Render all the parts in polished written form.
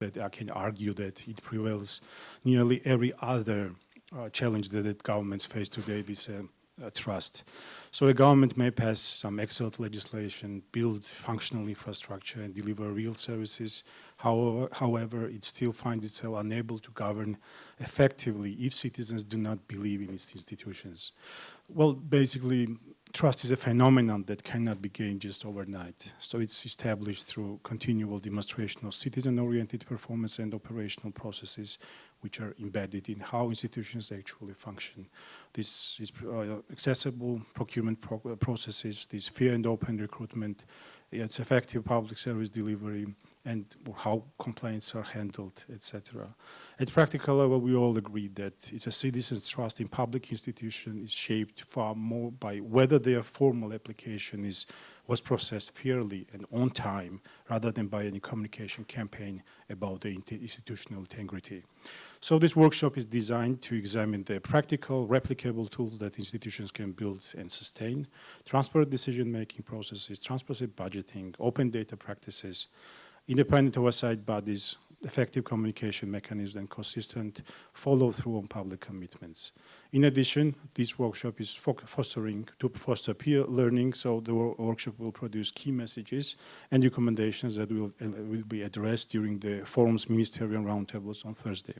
that I can argue that it prevails nearly every other challenge that governments face today, this trust. So a government may pass some excellent legislation, build functional infrastructure and deliver real services. However, it still finds itself unable to govern effectively if citizens do not believe in its institutions. Well, basically, trust is a phenomenon that cannot be gained just overnight. So it's established through continual demonstration of citizen-oriented performance and operational processes which are embedded in how institutions actually function. This is accessible procurement processes, this fair and open recruitment, it's effective public service delivery, and how complaints are handled, etc. At practical level, we all agree that it's a citizen's trust in public institutions is shaped far more by whether their formal application was processed fairly and on time, rather than by any communication campaign about the institutional integrity. So this workshop is designed to examine the practical, replicable tools that institutions can build and sustain, transparent decision-making processes, transparent budgeting, open data practices, independent oversight bodies, effective communication mechanisms, and consistent follow-through on public commitments. In addition, this workshop is fostering to foster peer learning, so the workshop will produce key messages and recommendations that will be addressed during the forum's ministerial roundtables on Thursday.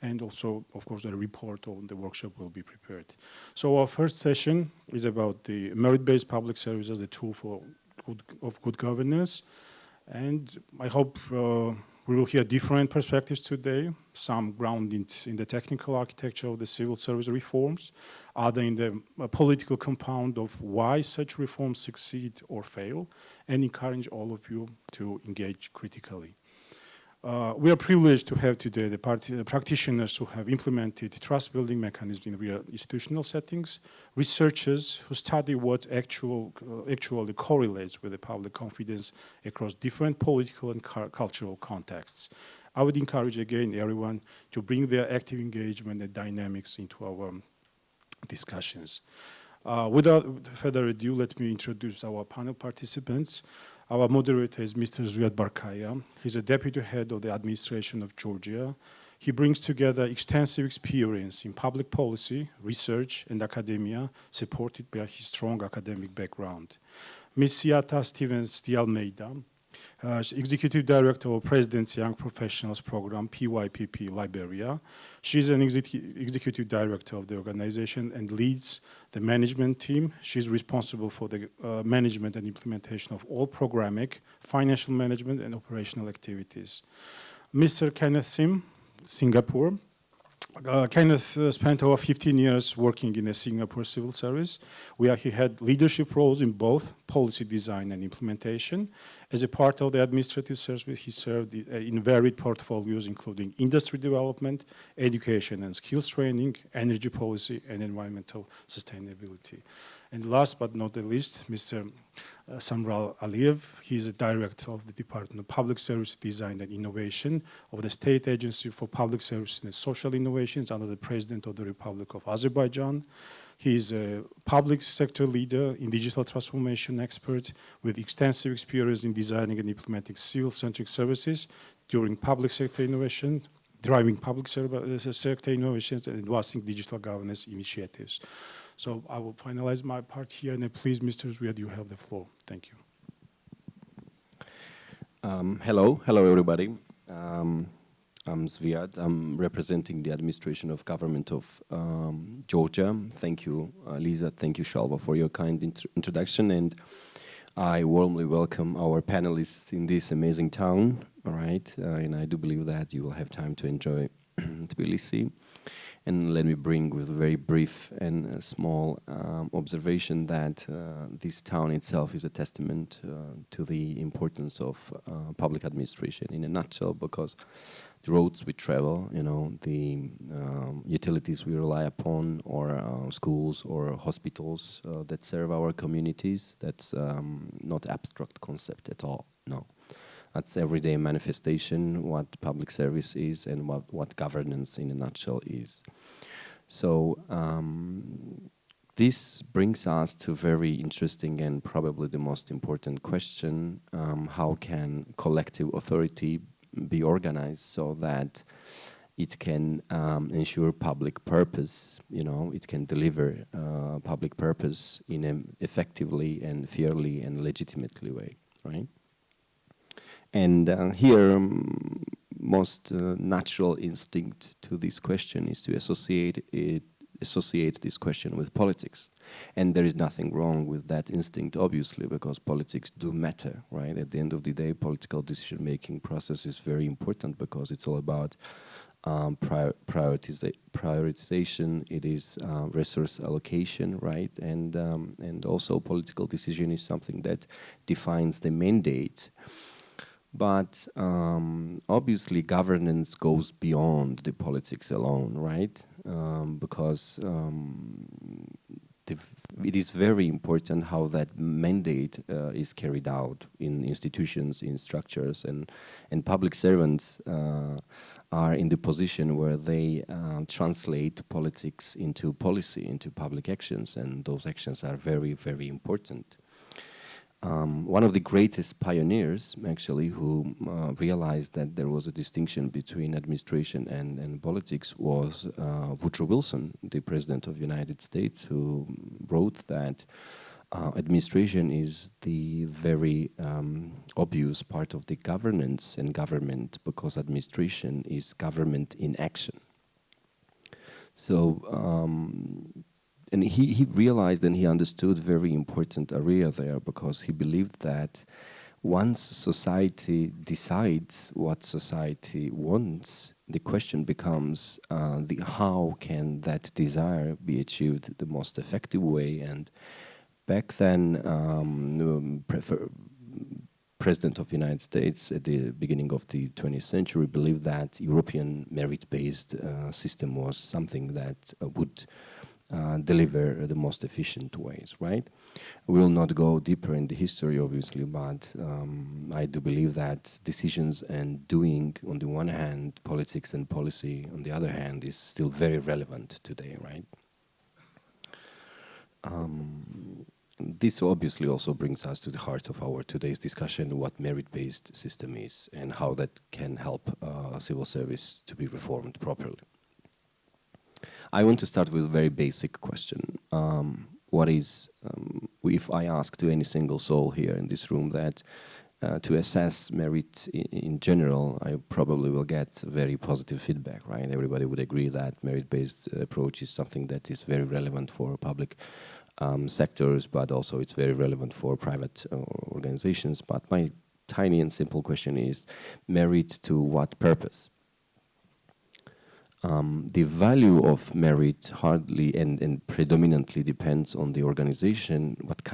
And also, of course, a report on the workshop will be prepared. So our first session is about the merit-based public service as a tool for good governance. And I hope we will hear different perspectives today, some grounded in the technical architecture of the civil service reforms, other in the political compound of why such reforms succeed or fail, and encourage all of you to engage critically. We are privileged to have today the practitioners who have implemented trust-building mechanisms in real institutional settings, researchers who study what actually correlates with the public confidence across different political and cultural contexts. I would encourage again everyone to bring their active engagement and dynamics into our discussions. Without further ado, let me introduce our panel participants. Our moderator is Mr. Zviad Barkaya. He's a deputy head of the administration of Georgia. He brings together extensive experience in public policy, research, and academia, supported by his strong academic background. Ms. Siata Stevens de Almeida, Executive Director of President's Young Professionals Program, PYPP, Liberia. She's an Executive Director of the organization and leads the management team. She's responsible for the management and implementation of all programmatic, financial management, and operational activities. Mr. Kenneth Sim, Singapore. Kenneth spent over 15 years working in the Singapore civil service, where he had leadership roles in both policy design and implementation. As a part of the administrative service, he served in varied portfolios, including industry development, education and skills training, energy policy, and environmental sustainability. And last but not the least, Mr. Samral Aliyev. He is a director of the Department of Public Service Design and Innovation of the State Agency for Public Service and Social Innovations under the President of the Republic of Azerbaijan. He is a public sector leader in digital transformation expert with extensive experience in designing and implementing civil-centric services during public sector innovation, driving public sector innovations, and advancing digital governance initiatives. So I will finalize my part here, and please, Mr. Zviad, you have the floor. Thank you. Hello everybody. I'm Zviad. I'm representing the administration of government of Georgia. Thank you, Lisa. Thank you, Shalva, for your kind introduction, and I warmly welcome our panelists in this amazing town. All right, and I do believe that you will have time to enjoy Tbilisi. And let me bring with a very brief and small observation that this town itself is a testament to the importance of public administration in a nutshell, because the roads we travel, you know, the utilities we rely upon, or schools or hospitals that serve our communities, that's not abstract concept at all, no. That's everyday manifestation, what public service is and what governance in a nutshell is. So this brings us to a very interesting and probably the most important question, how can collective authority be organized so that it can ensure public purpose, it can deliver public purpose in an effectively and fairly and legitimately way, right? And here, most natural instinct to this question is to associate this question with politics. And there is nothing wrong with that instinct, obviously, because politics do matter, right? At the end of the day, political decision-making process is very important because it's all about prioritization, it is resource allocation, right? And also political decision is something that defines the mandate. But obviously governance goes beyond the politics alone, right? Because it is very important how that mandate is carried out in institutions, in structures, and public servants are in the position where they translate politics into policy, into public actions, and those actions are very, very important. One of the greatest pioneers, actually, who realized that there was a distinction between administration and politics was Woodrow Wilson, the President of the United States, who wrote that administration is the very obvious part of the governance and government, because administration is government in action. So, and he realized and he understood very important area there, because he believed that once society decides what society wants, the question becomes how can that desire be achieved the most effective way. And back then, President of the United States at the beginning of the 20th century believed that European merit-based system was something that would deliver the most efficient ways, right? We will not go deeper in the history, obviously, but I do believe that decisions and doing, on the one hand, politics and policy, on the other hand, is still very relevant today, right? This obviously also brings us to the heart of our today's discussion, what merit-based system is and how that can help civil service to be reformed properly. I want to start with a very basic question. What is, if I ask to any single soul here in this room that to assess merit in general, I probably will get very positive feedback, right? Everybody would agree that merit-based approach is something that is very relevant for public sectors, but also it's very relevant for private organizations. But my tiny and simple question is, merit to what purpose? The value of merit hardly and predominantly depends on the organization, what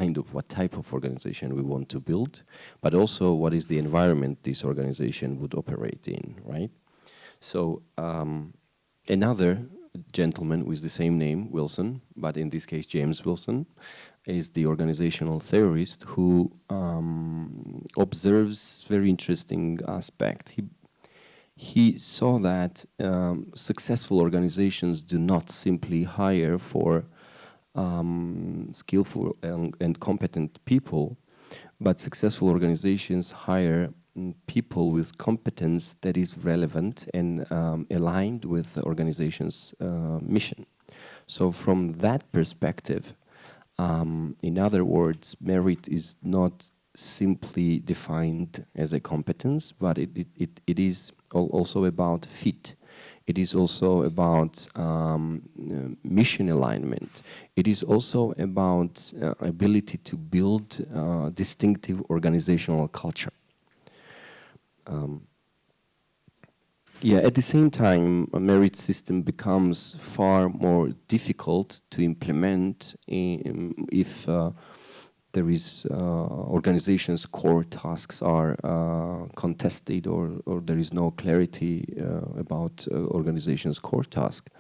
type of organization we want to build, but also what is the environment this organization would operate in, right? So another gentleman with the same name, Wilson, but in this case James Wilson, is the organizational theorist who observes very interesting aspect. He saw that successful organizations do not simply hire for skillful and competent people, but successful organizations hire people with competence that is relevant and aligned with the organization's mission. So from that perspective, in other words, merit is not simply defined as a competence, but it is also about fit. It is also about mission alignment. It is also about ability to build distinctive organizational culture. At the same time, a merit system becomes far more difficult to implement if there is organization's core tasks are contested or there is no clarity about organization's core task.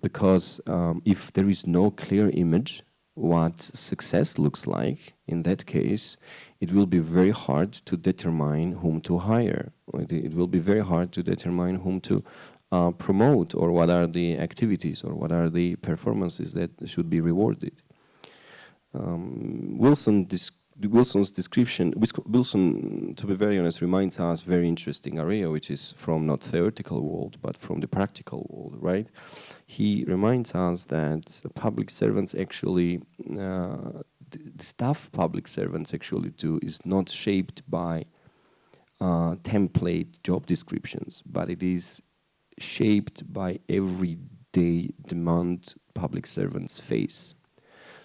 Because if there is no clear image what success looks like, in that case, it will be very hard to determine whom to hire. It will be very hard to determine whom to promote, or what are the activities or what are the performances that should be rewarded. Wilson Wilson's description, Wilson, to be very honest, reminds us very interesting area, which is from not theoretical world, but from the practical world, right? He reminds us that public servants actually, the stuff public servants actually do is not shaped by template job descriptions, but it is shaped by everyday demand public servants face.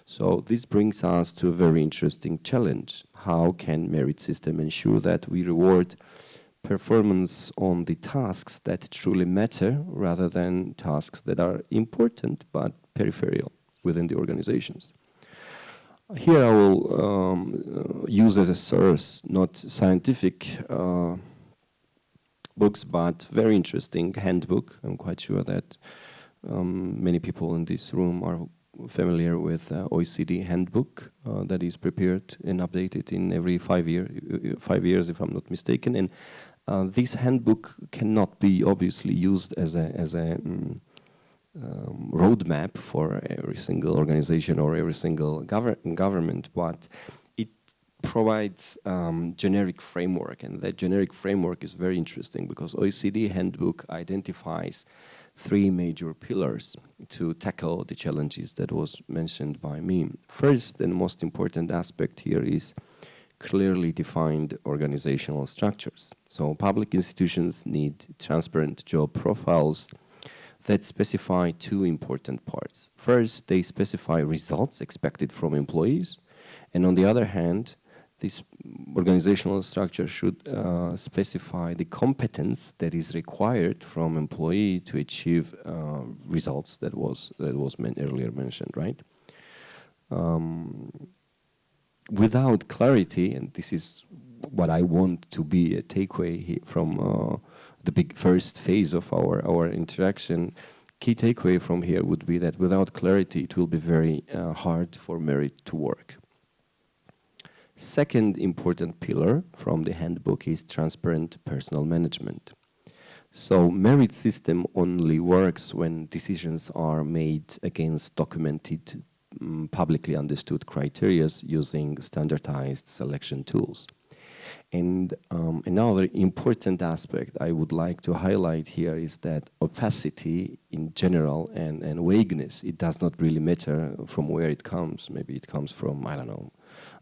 So this brings us to a very interesting challenge. How can merit system ensure that we reward performance on the tasks that truly matter rather than tasks that are important but peripheral within the organizations? Here I will use as a source not scientific books, but very interesting handbook. I'm quite sure that many people in this room are familiar with OECD handbook that is prepared and updated in every 5 years, if I'm not mistaken. And this handbook cannot be obviously used as a roadmap for every single organization or every single government, but it provides generic framework, and that generic framework is very interesting because OECD handbook identifies 3 major pillars to tackle the challenges that was mentioned by me. First and most important aspect here is clearly defined organizational structures. So public institutions need transparent job profiles that specify 2 important parts. First, they specify results expected from employees, and on the other hand, this organizational structure should specify the competence that is required from employee to achieve results that was earlier mentioned, right? Without clarity, and this is what I want to be a takeaway here from the big first phase of our interaction, key takeaway from here would be that without clarity, it will be very hard for merit to work. Second important pillar from the handbook is transparent personal management. So merit system only works when decisions are made against documented, publicly understood criteria using standardized selection tools. And another important aspect I would like to highlight here is that opacity in general and vagueness, it does not really matter from where it comes. Maybe it comes from, I don't know,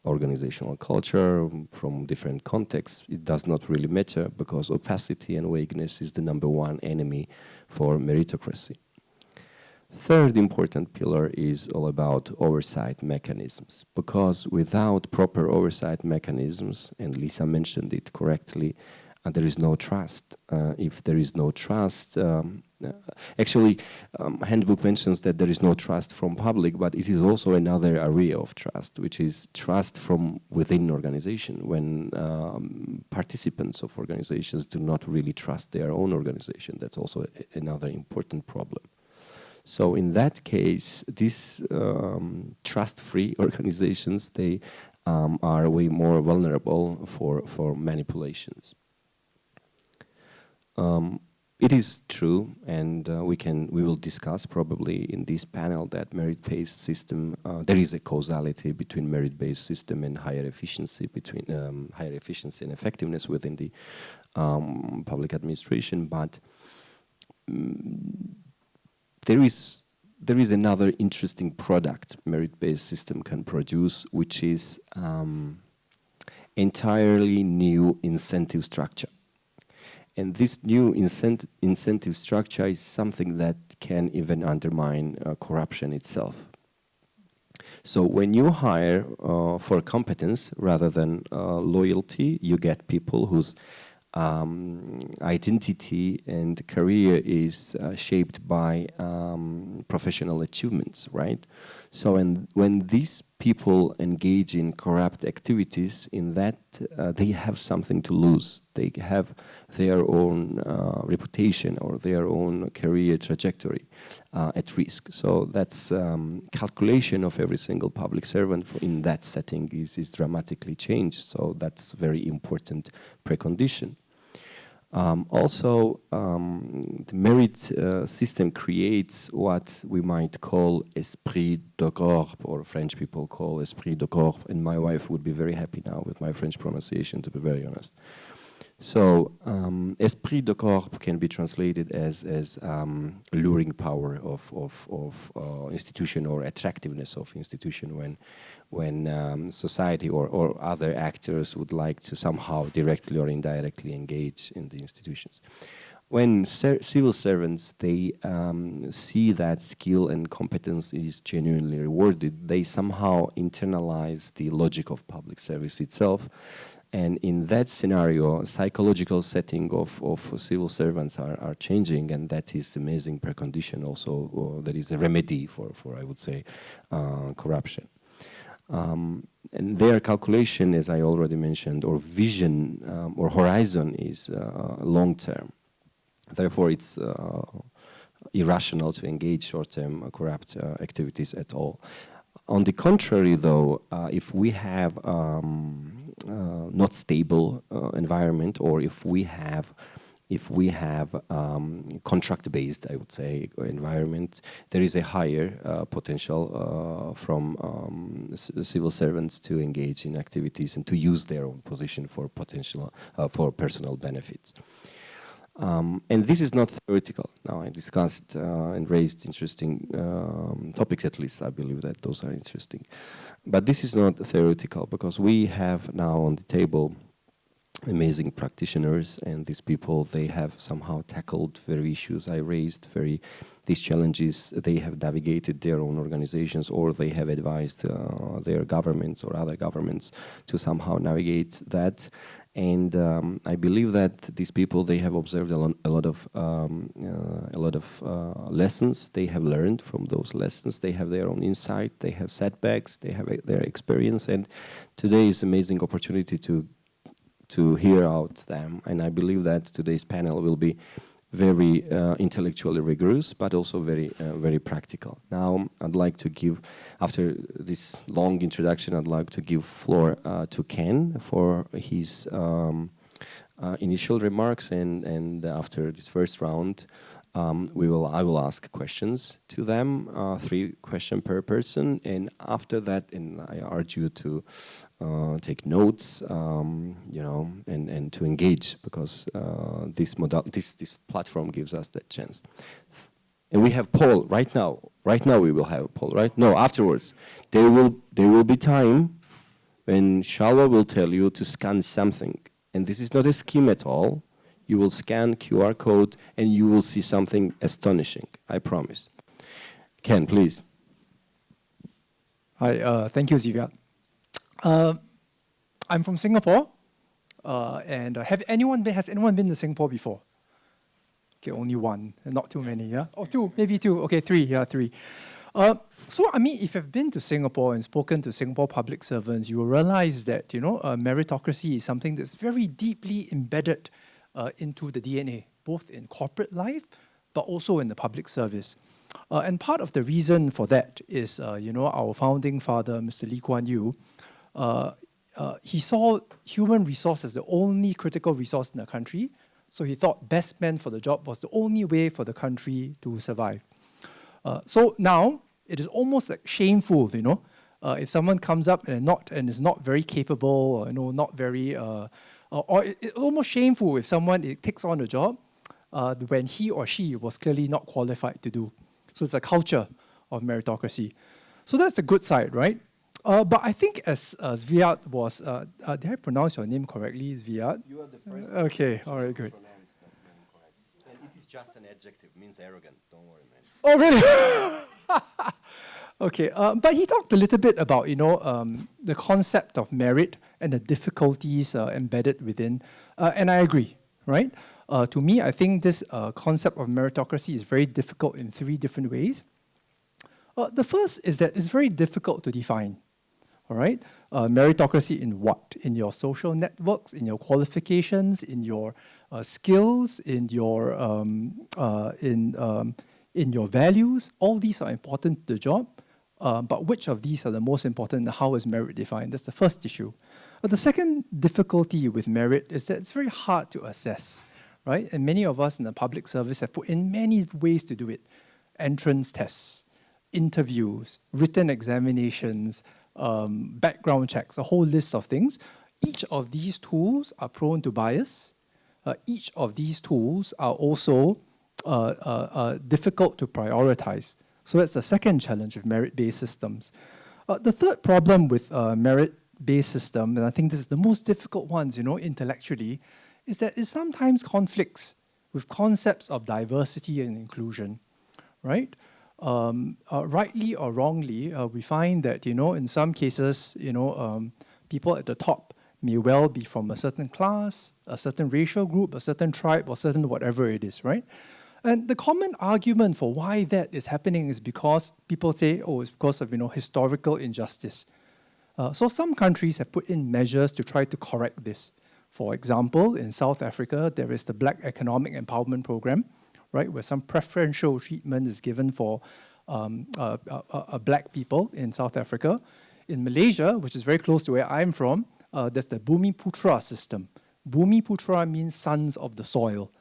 organizational culture, from different contexts. It does not really matter because opacity and vagueness is the #1 enemy for meritocracy. Third important pillar is all about oversight mechanisms, because without proper oversight mechanisms, and Lisa mentioned it correctly, there is no trust. If there is no trust, actually, handbook mentions that there is no trust from public, but it is also another area of trust, which is trust from within organization, when participants of organizations do not really trust their own organization. That's also another important problem. So in that case, these trust-free organizations, they are way more vulnerable for manipulations. It is true, and we will discuss probably in this panel that merit-based system, there is a causality between merit-based system and higher efficiency, between higher efficiency and effectiveness within the public administration, but there is another interesting product merit-based system can produce, which is entirely new incentive structure. And this new incentive structure is something that can even undermine corruption itself. So when you hire for competence rather than loyalty, you get people whose identity and career is shaped by professional achievements, right? So when these people engage in corrupt activities, in that they have something to lose. They have their own reputation or their own career trajectory at risk. So that's calculation of every single public servant in that setting is dramatically changed. So that's very important precondition. The merit system creates what we might call esprit de corps, or French people call esprit de corps, and my wife would be very happy now with my French pronunciation, to be very honest. So, esprit de corps can be translated as luring power of institution, or attractiveness of institution, when society or other actors would like to somehow directly or indirectly engage in the institutions. When civil servants, they see that skill and competence is genuinely rewarded, they somehow internalize the logic of public service itself. And in that scenario, psychological setting of civil servants are changing, and that is amazing precondition also. That is a remedy for I would say, corruption. And their calculation, as I already mentioned, or vision or horizon is long term. Therefore, it's irrational to engage short-term corrupt activities at all. On the contrary, though, if we have not stable environment, or if we have contract-based, I would say, environment, there is a higher potential from civil servants to engage in activities and to use their own position for for personal benefits. And this is not theoretical. Now, I discussed and raised interesting topics, at least I believe that those are interesting. But this is not theoretical, because we have now on the table amazing practitioners, and these people, they have somehow tackled very issues I raised, these challenges. They have navigated their own organizations, or they have advised their governments or other governments to somehow navigate that. And I believe that these people, they have observed a lot of lessons. They have learned from those lessons. They have their own insight. They have setbacks. They have their experience. And today is an amazing opportunity to hear out them. And I believe that today's panel will be very intellectually rigorous, but also very practical. Now, I'd like to give, after this long introduction, I'd like to give floor to Ken for his initial remarks, and after this first round, I will ask questions to them, 3 questions per person, and after that, and I urge you to take notes, you know, and to engage, because this platform gives us that chance. And we have poll right now. Right now we will have a poll, right? No, afterwards. There will be time when Shalva will tell you to scan something, and this is not a scheme at all. You will scan QR code and you will see something astonishing, I promise. Ken, please. Hi, thank you, Zivia. I'm from Singapore, and has anyone been to Singapore before? Okay, only one, not too many, yeah? Oh, 2, maybe 2, okay, 3, yeah, 3. So, I mean, if you've been to Singapore and spoken to Singapore public servants, you will realize that, you know, meritocracy is something that's very deeply embedded into the DNA, both in corporate life, but also in the public service. And part of the reason for that is, you know, our founding father, Mr. Lee Kuan Yew, he saw human resource as the only critical resource in the country. So he thought best man for the job was the only way for the country to survive. So now it is almost like shameful, you know, if someone comes up and is not very capable, or, you know, not very, or it's almost shameful if someone takes on a job when he or she was clearly not qualified to do. So it's a culture of meritocracy. So that's the good side, right? But I think as Zviad was, did I pronounce your name correctly, Zviad? You are the first. Okay, all right, good. Pronounce that name correct. And it is just an adjective, means arrogant. Don't worry, man. Oh, really? Okay, but he talked a little bit about, you know, the concept of merit and the difficulties embedded within, and I agree, right? To me, I think this concept of meritocracy is very difficult in 3 different ways. The first is that it's very difficult to define, all right? Meritocracy in what? In your social networks, in your qualifications, in your skills, in your values. All these are important to the job, but which of these are the most important, and how is merit defined? That's the first issue. The second difficulty with merit is that it's very hard to assess, right? And many of us in the public service have put in many ways to do it. Entrance tests, interviews, written examinations, background checks, a whole list of things. Each of these tools are prone to bias. Each of these tools are also difficult to prioritize. So that's the second challenge of merit-based systems. The third problem with merit-based system, and I think this is the most difficult ones, intellectually, is that it sometimes conflicts with concepts of diversity and inclusion, right? Rightly or wrongly, we find that, in some cases, people at the top may well be from a certain class, a certain racial group, a certain tribe, or certain whatever it is, right? And the common argument for why that is happening is because people say, oh, it's because of, historical injustice. So some countries have put in measures to try to correct this. For example, in South Africa, there is the Black Economic Empowerment Program, right, where some preferential treatment is given for black people in South Africa. In Malaysia, which is very close to where I'm from, there's the Bumi Putra system. Bumi Putra means sons of the soil.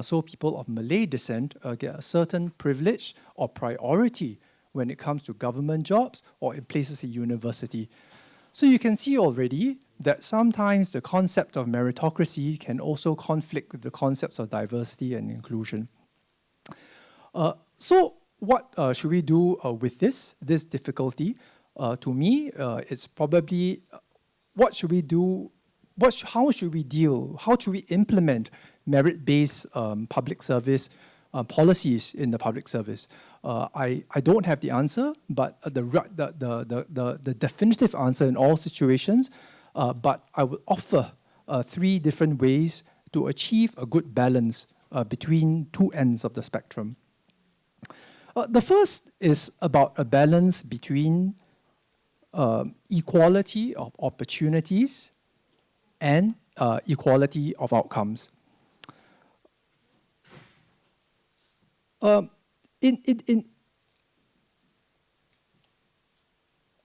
So people of Malay descent get a certain privilege or priority when it comes to government jobs or in places at university. So you can see already that sometimes the concept of meritocracy can also conflict with the concepts of diversity and inclusion. So what should we do with this difficulty? To me, it's probably, what should we do? How should we deal? How should we implement merit-based public service policies in the public service? I don't have the answer, but the definitive answer in all situations. But I will offer 3 different ways to achieve a good balance between 2 ends of the spectrum. The first is about a balance between equality of opportunities and equality of outcomes.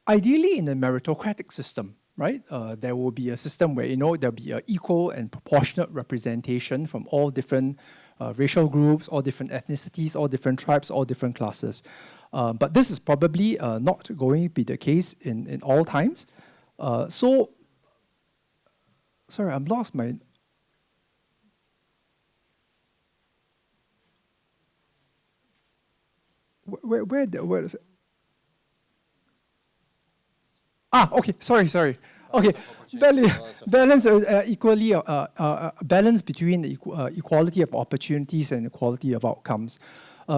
Ideally, in a meritocratic system, right, there will be a system where there'll be an equal and proportionate representation from all different racial groups, all different ethnicities, all different tribes, all different classes. But this is probably not going to be the case in all times. Sorry, I've lost my... Where is it? Okay, sorry. Okay, balance equally, balance between the equality of opportunities and equality of outcomes.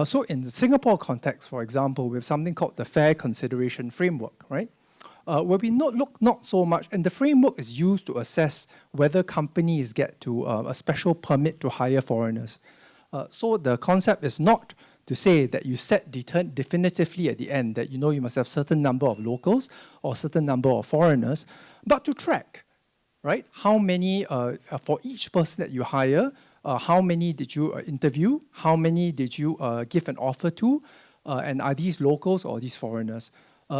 So in the Singapore context, for example, we have something called the Fair Consideration Framework, right? Where we look not so much, and the framework is used to assess whether companies get to a special permit to hire foreigners. So the concept is not to say that you set definitively at the end that you must have a certain number of locals or a certain number of foreigners, but to track, right? How many, for each person that you hire, how many did you interview? How many did you give an offer to? And are these locals or these foreigners?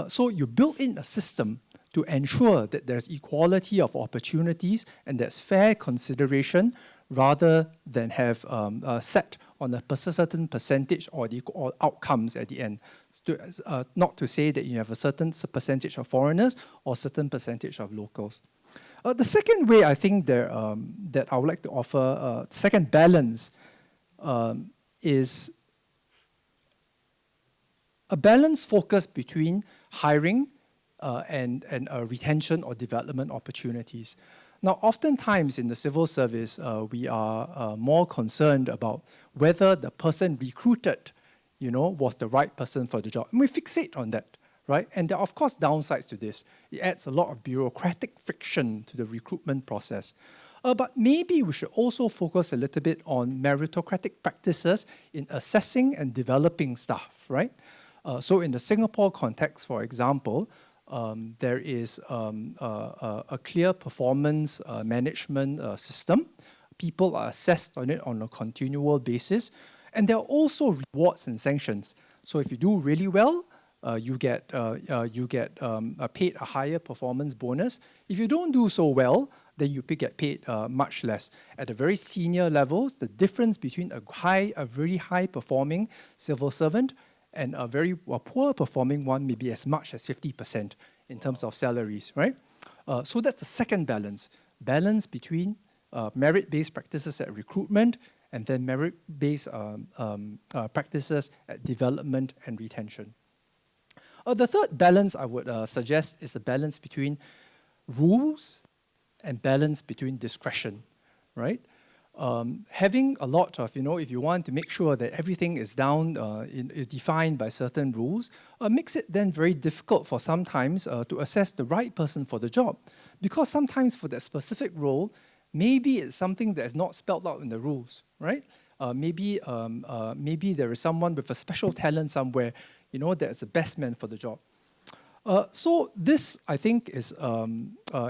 So you build in a system to ensure that there's equality of opportunities and there's fair consideration rather than have set on a certain percentage or the outcomes at the end. Not to say that you have a certain percentage of foreigners or certain percentage of locals. The second way I think that I would like to offer, second balance, is a balance focus between hiring and retention or development opportunities. Now, oftentimes in the civil service, we are more concerned about whether the person recruited, was the right person for the job. And we fixate on that, right? And there are, of course, downsides to this. It adds a lot of bureaucratic friction to the recruitment process. But maybe we should also focus a little bit on meritocratic practices in assessing and developing staff, right? So in the Singapore context, for example, there is a clear performance management system. People are assessed on it on a continual basis. And there are also rewards and sanctions. So if you do really well, you get paid a higher performance bonus. If you don't do so well, then you get paid much less. At the very senior levels, the difference between a very high performing civil servant and a very poor performing one may be as much as 50% in terms of salaries, right? So that's the second balance between merit-based practices at recruitment and then merit-based practices at development and retention. The third balance I would suggest is the balance between rules and balance between discretion, right? Having a lot of, if you want to make sure that everything is is defined by certain rules, makes it then very difficult for sometimes to assess the right person for the job. Because sometimes for that specific role, maybe it's something that is not spelled out in the rules, right? Maybe there is someone with a special talent somewhere, that's the best man for the job. So this, I think, is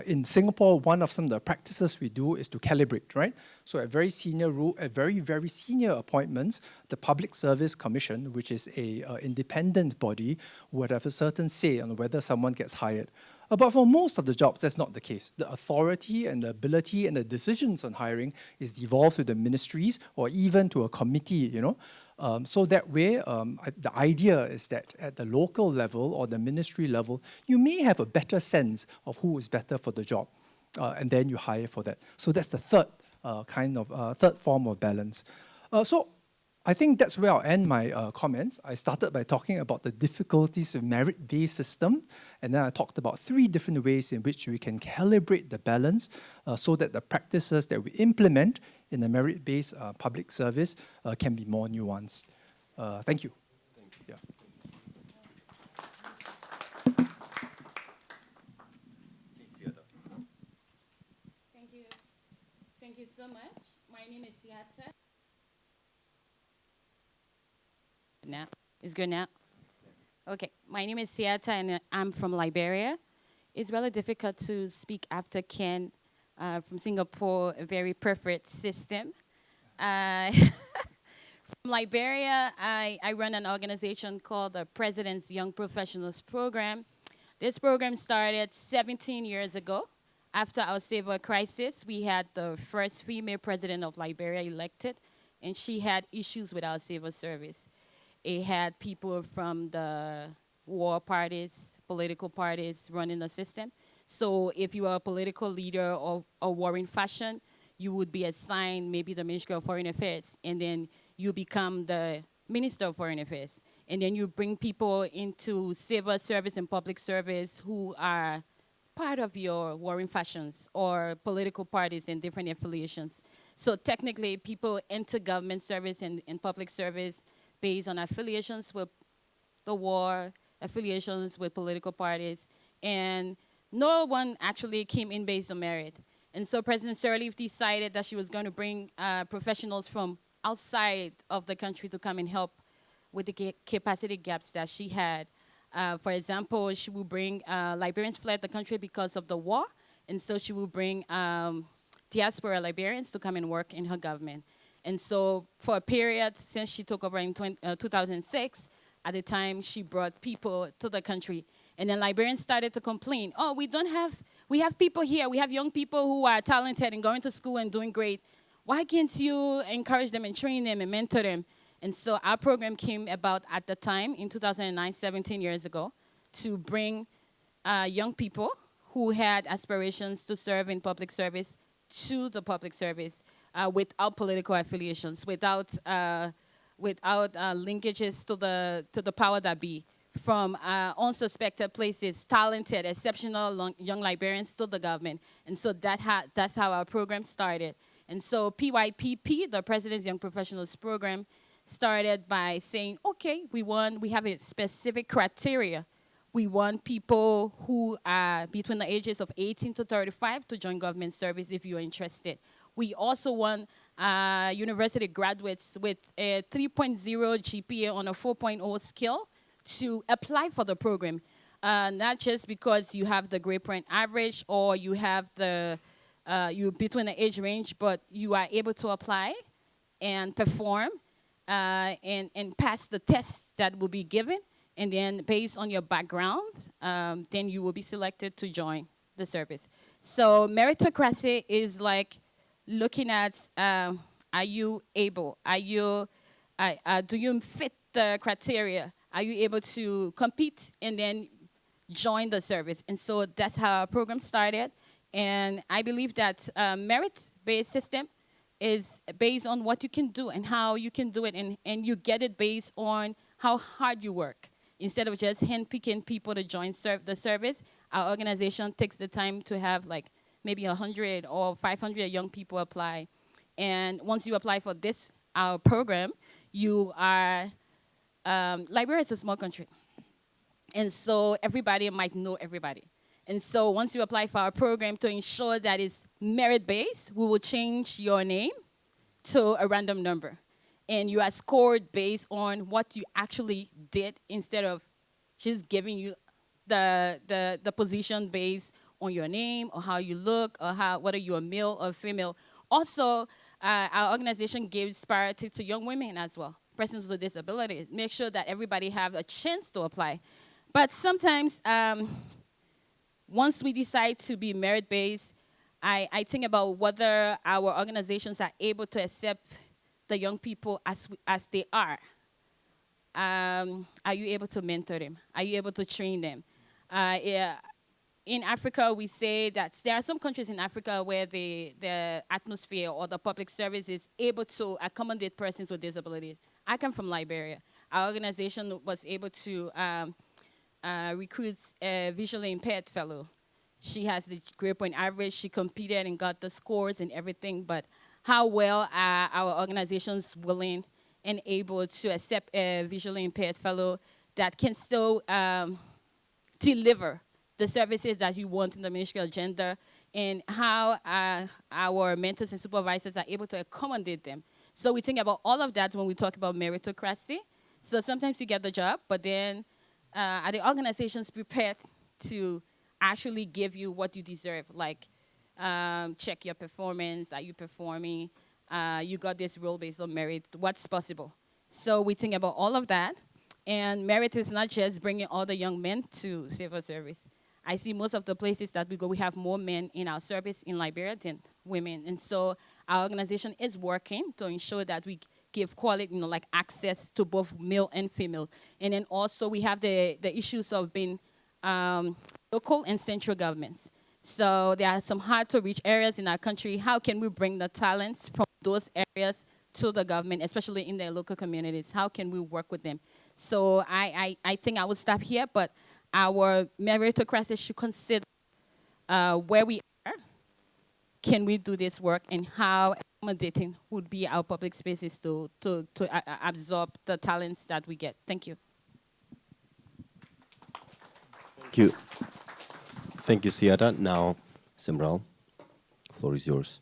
in Singapore, one of some of the practices we do is to calibrate, right? So at very very senior appointments, the Public Service Commission, which is a independent body, would have a certain say on whether someone gets hired. But for most of the jobs, that's not the case. The authority and the ability and the decisions on hiring is devolved to the ministries or even to a committee, So that way, the idea is that at the local level or the ministry level, you may have a better sense of who is better for the job, and then you hire for that. So that's the third third form of balance. So I think that's where I'll end my comments. I started by talking about the difficulties of merit-based system, and then I talked about 3 different ways in which we can calibrate the balance so that the practices that we implement in the merit-based public service can be more nuanced. Thank you. Yeah. Thank you so much. My name is Siata. Now, it's good now? Okay, my name is Siata and I'm from Liberia. It's really difficult to speak after Ken from Singapore, a very perfect system. From Liberia, I run an organization called the President's Young Professionals Program. This program started 17 years ago. After our civil crisis, we had the first female president of Liberia elected, and she had issues with our civil service. It had people from the war parties, political parties running the system. So if you are a political leader or a warring faction, you would be assigned maybe the Ministry of Foreign Affairs, and then you become the Minister of Foreign Affairs. And then you bring people into civil service and public service who are part of your warring factions or political parties and different affiliations. So technically, people enter government service and public service based on affiliations with the war, affiliations with political parties, and no one actually came in based on merit. And so President Sirleaf decided that she was going to bring professionals from outside of the country to come and help with the capacity gaps that she had. For example, she will bring Liberians fled the country because of the war, and so she will bring diaspora Liberians to come and work in her government. And so for a period since she took over in 2006, at the time she brought people to the country. And then Liberians started to complain, oh, we have people here, we have young people who are talented and going to school and doing great. Why can't you encourage them and train them and mentor them? And so our program came about at the time in 2009, 17 years ago, to bring young people who had aspirations to serve in public service to the public service without political affiliations, without linkages to the power that be, from unsuspected places, talented, exceptional young Liberians to the government. And so that's how our program started. And so PYPP, the President's Young Professionals Program, started by saying, okay, we have a specific criteria. We want people who are between the ages of 18 to 35 to join government service if you're interested. We also want university graduates with a 3.0 GPA on a 4.0 scale to apply for the program. Not just because you have the grade point average or you have you're between the age range, but you are able to apply and perform and pass the tests that will be given. And then based on your background, then you will be selected to join the service. So meritocracy is like looking at, are you able? Do you fit the criteria? Are you able to compete and then join the service? And so that's how our program started. And I believe that merit-based system is based on what you can do and how you can do it, and you get it based on how hard you work. Instead of just handpicking people to join the service, our organization takes the time to have like maybe 100 or 500 young people apply. And once you apply for this, our program, you are, Liberia is a small country. And so everybody might know everybody. And so once you apply for our program, to ensure that it's merit-based, we will change your name to a random number. And you are scored based on what you actually did, instead of just giving you the position based on your name or how you look or whether you're male or female. Also, our organization gives priority to young women as well, persons with disabilities. Make sure that everybody have a chance to apply. But sometimes, once we decide to be merit-based, I think about whether our organizations are able to accept the young people as they are. Are you able to mentor them? Are you able to train them? Yeah. In Africa, we say that there are some countries in Africa where the atmosphere or the public service is able to accommodate persons with disabilities. I come from Liberia. Our organization was able to recruit a visually impaired fellow. She has the grade point average. She competed and got the scores and everything. But how well are our organizations willing and able to accept a visually impaired fellow that can still deliver the services that you want in the ministerial agenda, and how our mentors and supervisors are able to accommodate them? So we think about all of that when we talk about meritocracy. So sometimes you get the job, but then are the organizations prepared to actually give you what you deserve? Like, check your performance. Are you performing? You got this role based on merit. What's possible? So we think about all of that. And merit is not just bringing all the young men to civil service. I see most of the places that we go, we have more men in our service in Liberia than women. And so our organization is working to ensure that we give quality, like access to both male and female. And then also we have the issues of being local and central governments. So there are some hard to reach areas in our country. How can we bring the talents from those areas to the government, especially in their local communities? How can we work with them? So I think I will stop here, but our meritocracy should consider where we are, can we do this work, and how accommodating would be our public spaces to absorb the talents that we get. Thank you. Thank you. Thank you, Siada. Now, Simral, the floor is yours.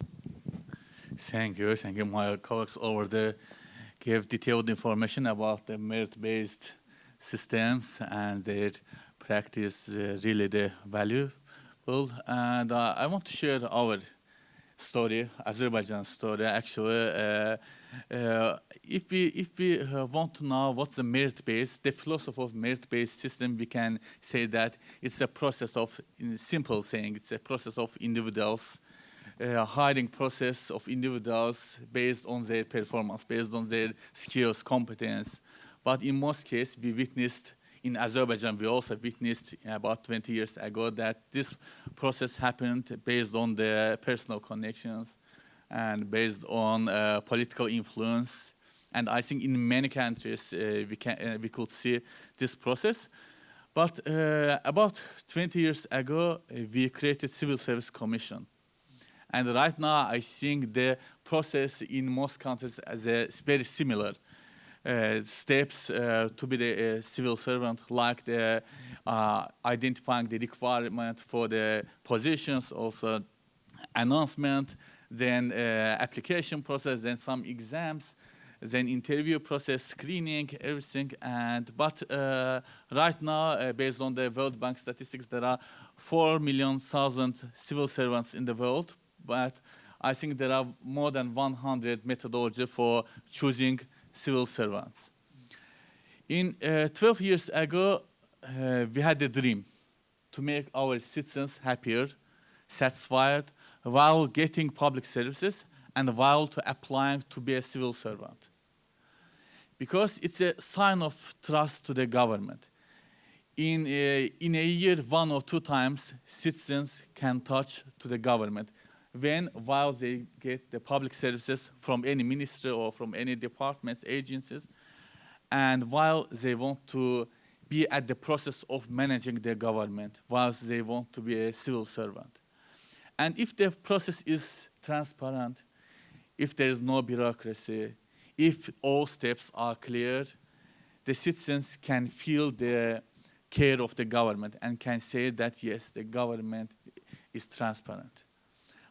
Thank you. Thank you. My colleagues over there gave detailed information about the merit-based systems and their practice, really the valuable. And I want to share our story, Azerbaijan story. Actually, if we want to know what's the merit-based, the philosophy of merit-based system, we can say that it's a process of, in simple saying, it's a process of individuals, hiring process of individuals based on their performance, based on their skills, competence. But in most cases, we witnessed in Azerbaijan, we also witnessed about 20 years ago that this process happened based on the personal connections and based on political influence. And I think in many countries we could see this process. But about 20 years ago, we created Civil Service Commission. And right now, I think the process in most countries is very similar. Steps to be the civil servant, like the identifying the requirement for the positions, also announcement, then application process, then some exams, then interview process, screening, everything. But right now, based on the World Bank statistics, there are 4 million civil servants in the world. But I think there are more than 100 methodologies for choosing civil servants. In 12 years ago, we had a dream to make our citizens happier, satisfied while getting public services and while to applying to be a civil servant. Because it's a sign of trust to the government. In a year, 1 or 2 times, citizens can touch to the government while they get the public services from any ministry or from any departments, agencies, and while they want to be at the process of managing their government, while they want to be a civil servant. And if the process is transparent, if there is no bureaucracy, if all steps are clear, the citizens can feel the care of the government and can say that, yes, the government is transparent.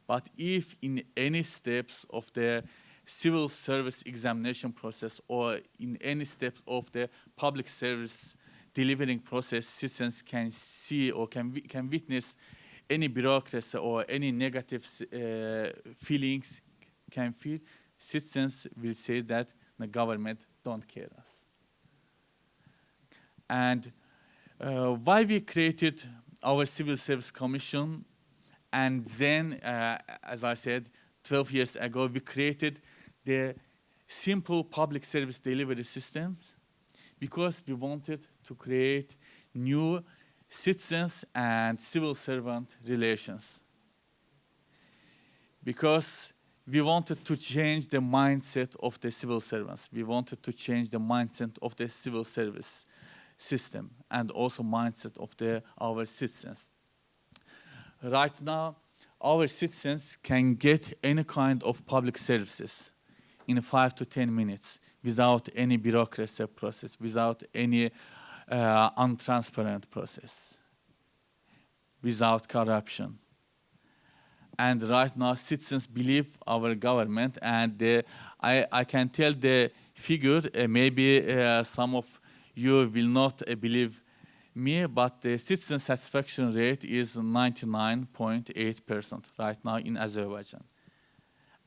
But if in any steps of the civil service examination process or in any steps of the public service delivering process, citizens can see or can witness any bureaucracy or any negative feelings can feel, citizens will say that the government don't care us. And why we created our Civil Service Commission, and then, as I said, 12 years ago, we created the simple public service delivery systems because we wanted to create new citizens and civil servant relations. Because we wanted to change the mindset of the civil servants. We wanted to change the mindset of the civil service system and also mindset of our citizens. Right now, our citizens can get any kind of public services in 5 to 10 minutes without any bureaucracy process, without any untransparent process, without corruption. And right now, citizens believe our government, and I can tell the figure, maybe some of you will not believe me, but the citizen satisfaction rate is 99.8% right now in Azerbaijan.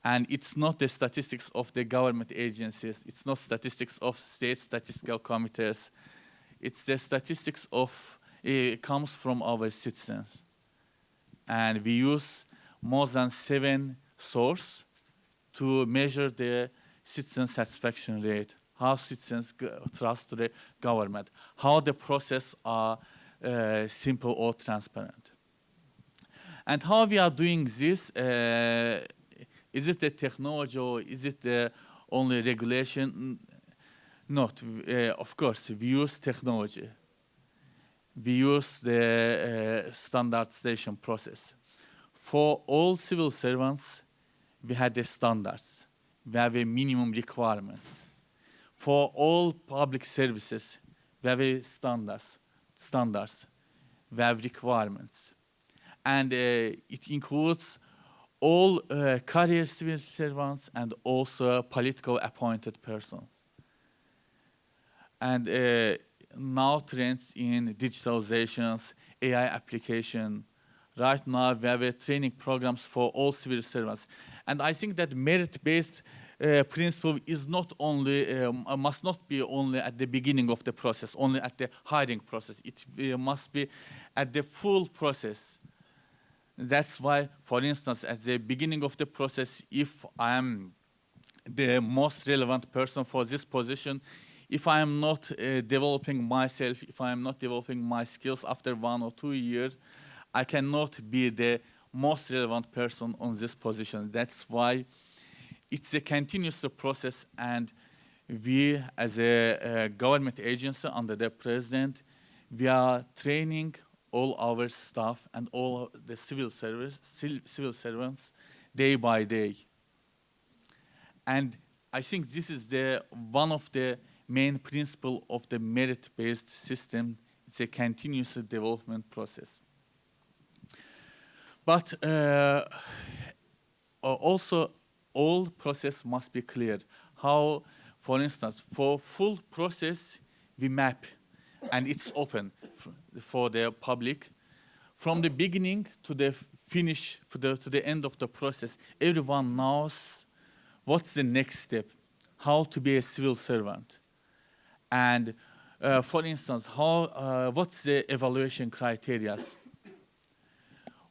And it's not the statistics of the government agencies, it's not statistics of state statistical committees, it's the statistics of, it comes from our citizens. And we use more than 7 sources to measure the citizen satisfaction rate, how citizens trust the government, how the process are simple or transparent. And how we are doing this, is it the technology or is it the only regulation? Not, of course, we use technology. We use the standardization process. For all civil servants, we had the standards. We have a minimum requirements. For all public services, we have a standards. We have requirements. And it includes all career civil servants and also political appointed persons. And now trends in digitalizations, AI application. Right now, we have training programs for all civil servants. And I think that merit-based principle is not only, must not be only at the beginning of the process, only at the hiring process. It must be at the full process. That's why, for instance, at the beginning of the process, if I am the most relevant person for this position, if I am not developing myself, if I am not developing my skills after 1 or 2 years, I cannot be the most relevant person on this position. That's why it's a continuous process, and we, as a government agency under the president, we are training all our staff and all the civil servants day by day. And I think this is one of the main principles of the merit-based system. It's a continuous development process. But also, all process must be clear. How, for instance, for full process, we map, and it's open for the public. From the beginning to the finish, to the end of the process, everyone knows what's the next step, how to be a civil servant. And for instance, what's the evaluation criteria?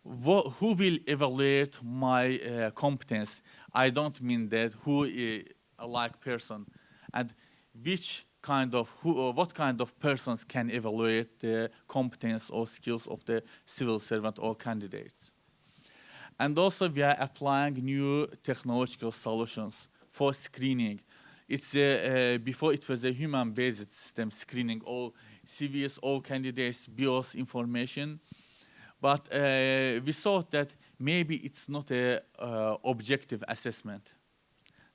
who will evaluate my competence? I don't mean that who a like person, and which kind of what kind of persons can evaluate the competence or skills of the civil servant or candidates. And also we are applying new technological solutions for screening. It's before it was a human-based system screening all CVs, all candidates, BIOS information. But we thought that maybe it's not a objective assessment.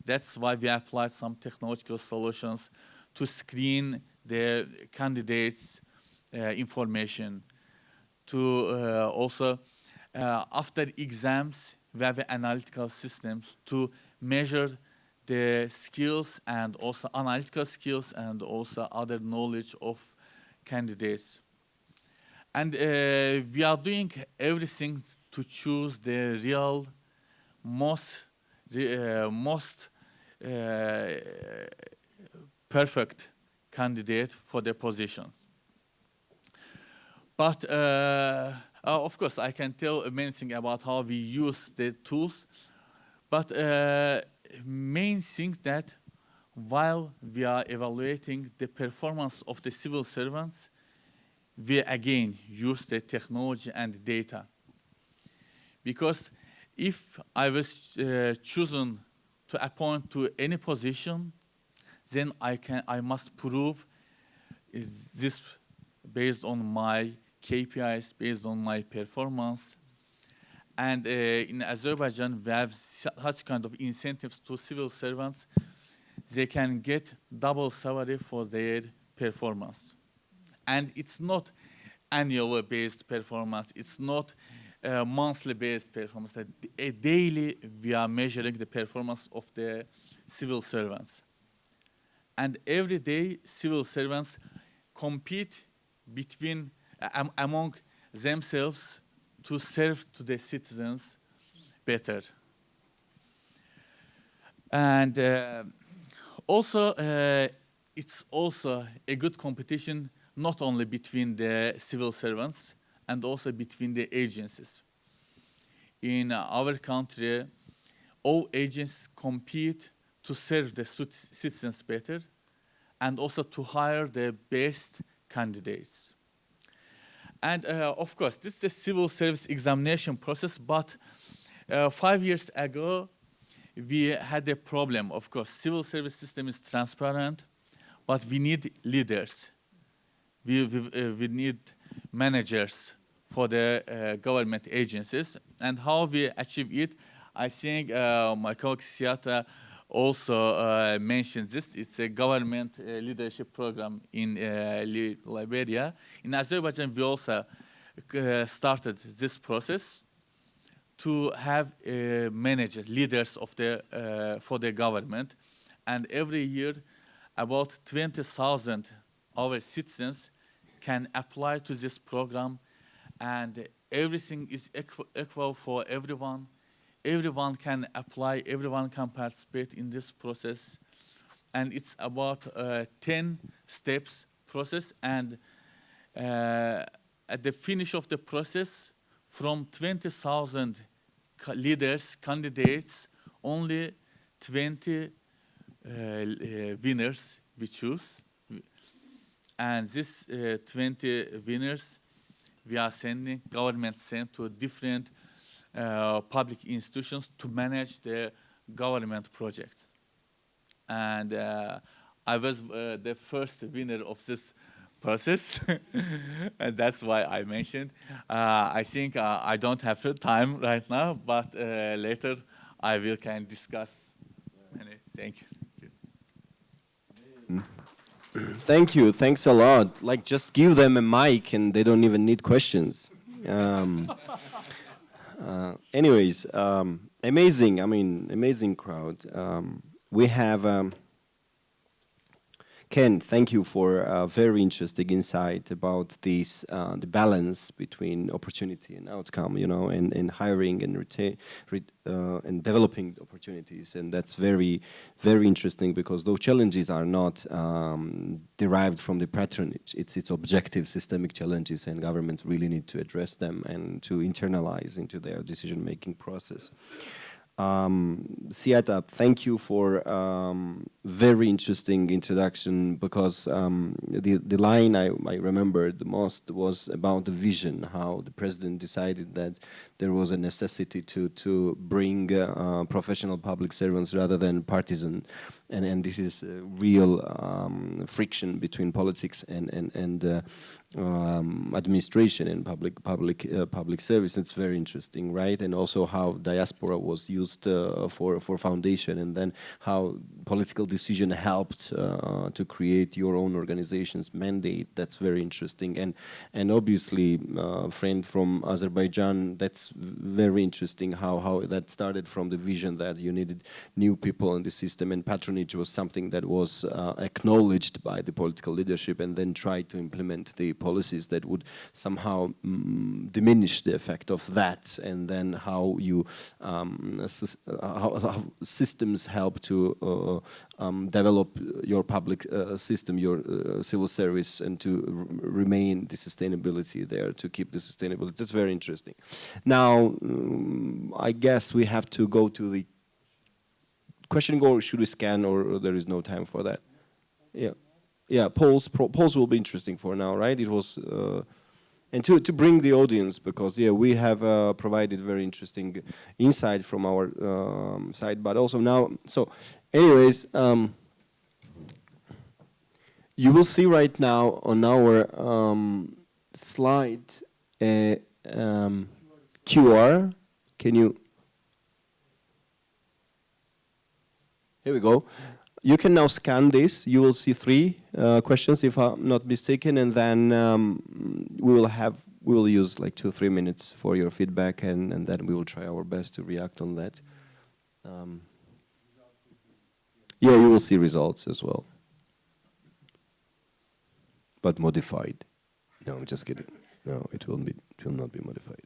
That's why we applied some technological solutions to screen the candidates' information. To also, after exams, we have analytical systems to measure the skills and also analytical skills and also other knowledge of candidates. And we are doing everything to choose the real, most perfect candidate for the positions. But of course, I can tell many things about how we use the tools. But main thing that while we are evaluating the performance of the civil servants, we again use the technology and data. Because if I was chosen to appoint to any position, then I must prove this based on my KPIs, based on my performance. And in Azerbaijan, we have such kind of incentives to civil servants. They can get double salary for their performance. And it's not annual based performance. It's not monthly based performance. Daily, we are measuring the performance of the civil servants. And every day, civil servants compete among themselves to serve to the citizens better. And also, it's also a good competition not only between the civil servants and also between the agencies. In our country, all agencies compete to serve the citizens better and also to hire the best candidates. And of course, this is a civil service examination process, but 5 years ago, we had a problem. Of course, civil service system is transparent, but we need leaders. We need managers for the government agencies. And how we achieve it, I think my colleague Siata also mentioned this. It's a government leadership program in Liberia. In Azerbaijan, we also started this process to have managers, leaders of for the government. And every year, about 20,000 our citizens can apply to this program, and everything is equal for everyone. Everyone can apply, everyone can participate in this process. And it's about 10 steps process, and at the finish of the process, from 20,000 leaders, candidates, only 20 winners we choose. And these 20 winners, we are sending, government sent to different public institutions to manage the government project. And I was the first winner of this process, and that's why I mentioned. I think I don't have the time right now, but later I can discuss. Thank you. Thank you. Thanks a lot. Like, just give them a mic and they don't even need questions. Anyways, amazing. I mean, amazing crowd. We have Ken, thank you for a very interesting insight about this, the balance between opportunity and outcome, you know, and hiring and and developing opportunities. And that's very, very interesting, because those challenges are not derived from the patronage. It's objective systemic challenges, and governments really need to address them and to internalize into their decision-making process. Siata, thank you for very interesting introduction, because the line I remember the most was about the vision, how the president decided that there was a necessity to bring professional public servants rather than partisan, and this is a real friction between politics and administration and public service. It's very interesting, right? And also how diaspora was used for foundation, and then how political decision helped to create your own organization's mandate. That's very interesting. And obviously, friend from Azerbaijan, that's very interesting how that started from the vision that you needed new people in the system, and patronage was something that was acknowledged by the political leadership, and then tried to implement the policies that would somehow diminish the effect of that, and then how you how systems help to develop your public system, your civil service, and to remain the sustainability there, to keep the sustainability. That's very interesting. Now, I guess we have to go to the question, or should we scan, or there is no time for that? Yeah. Yeah, polls will be interesting for now, right? It was, and to bring the audience, because yeah, we have provided very interesting insight from our side, but also now. So, anyways, you will see right now on our slide a QR. Can you? Here we go. You can now scan this. You will see 3 questions, if I'm not mistaken, and then we will use like 2-3 minutes for your feedback, and then we will try our best to react on that. Yeah, you will see results as well, but modified. No, I'm just kidding. No, it will not be modified.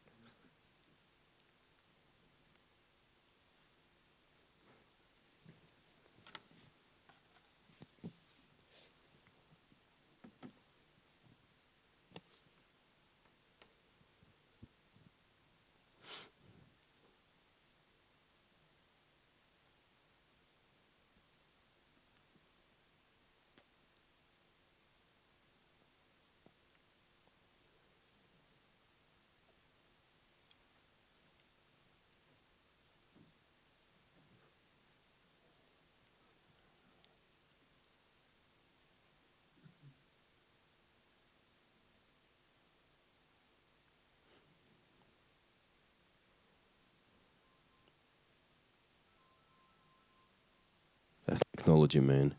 That's technology, man.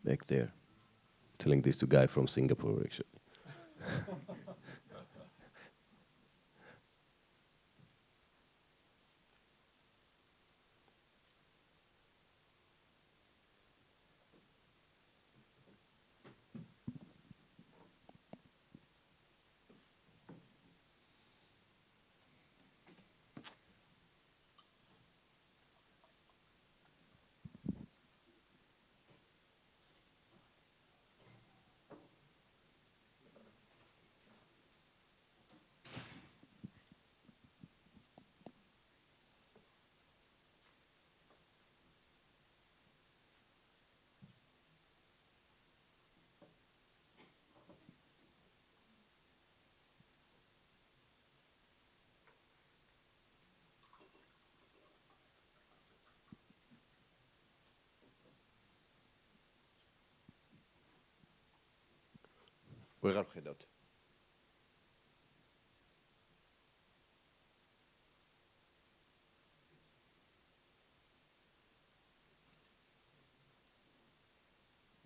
Back there. Telling this to guy from Singapore, actually.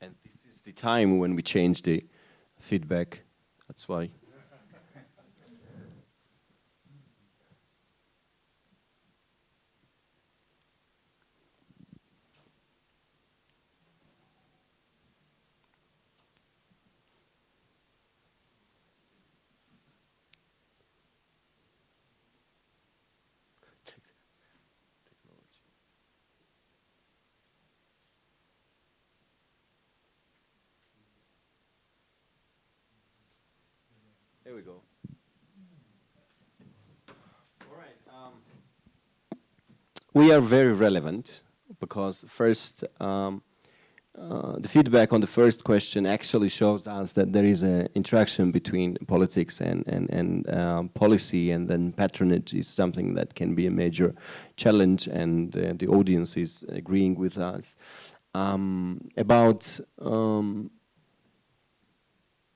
And this is the time when we change the feedback. That's why. we are very relevant because first, the feedback on the first question actually shows us that there is an interaction between politics and policy, and then patronage is something that can be a major challenge, and the audience is agreeing with us.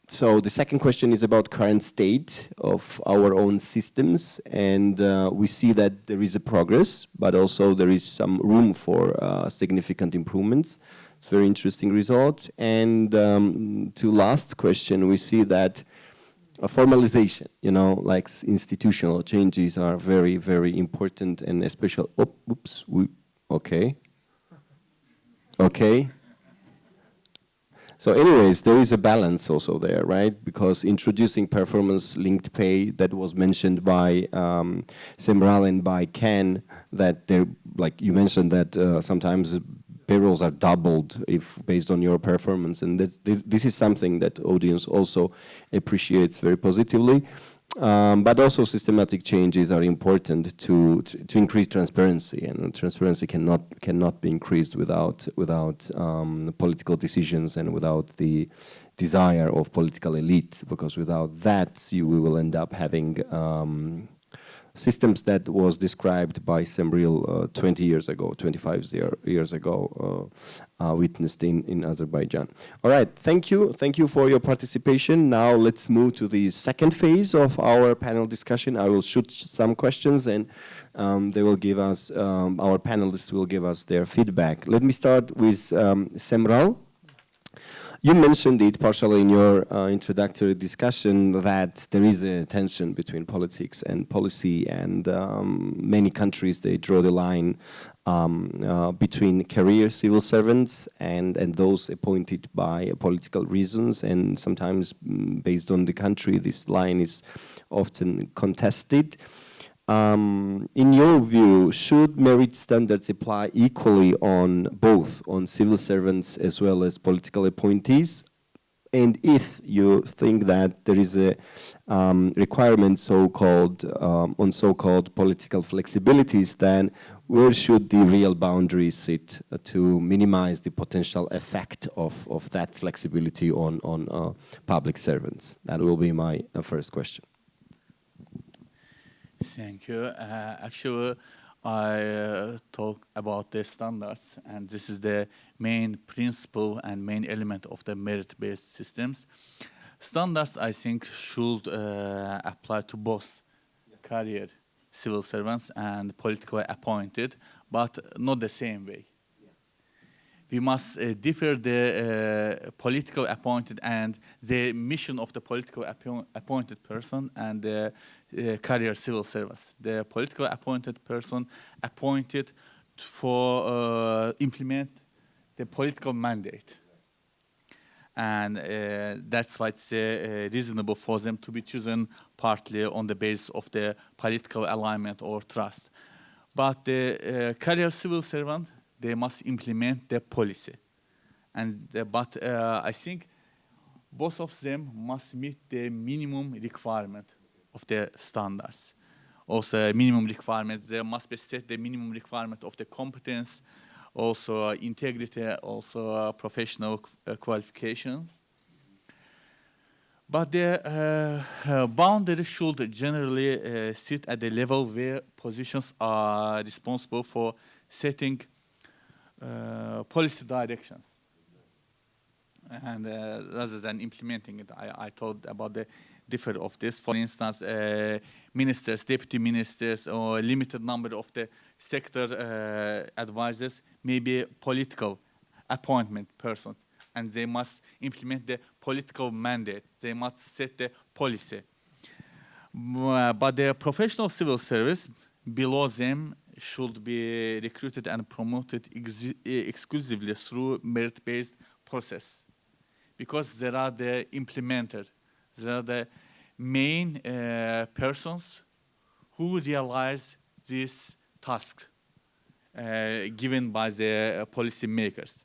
So the second question is about current state of our own systems, and we see that there is a progress, but also there is some room for significant improvements. It's very interesting result. And to last question, we see that a formalization, you know, like institutional changes are very, very important, and especially, okay. So anyways, there is a balance also there, right? Because introducing performance-linked pay that was mentioned by Semral and by Ken, that they're, like you mentioned, that sometimes payrolls are doubled if based on your performance, and this is something that audience also appreciates very positively. But also systematic changes are important to increase transparency, and transparency cannot be increased without political decisions and without the desire of political elite, because without that we will end up having systems that was described by Semril 20 years ago, 25 years ago, witnessed in Azerbaijan. All right, thank you for your participation. Now let's move to the second phase of our panel discussion. I will shoot some questions, and they will give us, our panelists will give us their feedback. Let me start with Semral. You mentioned it partially in your introductory discussion that there is a tension between politics and policy, and many countries, they draw the line between career civil servants and those appointed by political reasons, and sometimes based on the country, this line is often contested. In your view, should merit standards apply equally on both, on civil servants as well as political appointees? And if you think that there is a requirement so-called on so-called political flexibilities, then where should the real boundaries sit to minimize the potential effect of that flexibility on public servants? That will be my first question. Thank you. Actually, I talk about the standards, and this is the main principle and main element of the merit-based systems. Standards, I think, should apply to both career civil servants and politically appointed, but not the same way. We must differ the political appointed and the mission of the political appointed person and the career civil service. The political appointed person appointed for implement the political mandate. And that's why it's reasonable for them to be chosen partly on the basis of the political alignment or trust. But the career civil servant, they must implement the policy. And but I think both of them must meet the minimum requirement of the standards. Also, minimum requirement, there must be set the minimum requirement of the competence, also integrity, also professional qualifications. But the boundary should generally sit at the level where positions are responsible for setting policy directions, and rather than implementing it. I thought about the differ of this. For instance, ministers, deputy ministers, or a limited number of the sector advisors may be political appointment persons, and they must implement the political mandate. They must set the policy. But the professional civil service below them should be recruited and promoted exclusively through merit-based process, because there are the implementers, there are the main persons who realize this task given by the policy makers.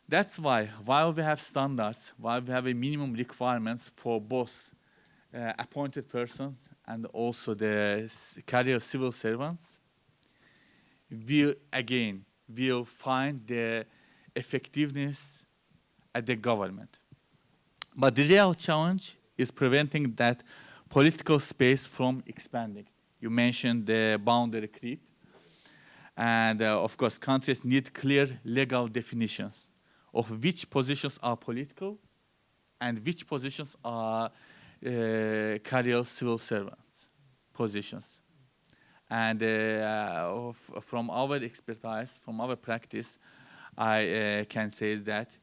That's why, while we have standards, while we have a minimum requirements for both appointed persons and also the career civil servants, will find the effectiveness at the government. But the real challenge is preventing that political space from expanding. You mentioned the boundary creep. And of course, countries need clear legal definitions of which positions are political and which positions are career civil servants positions. And from our expertise, from our practice, I can say that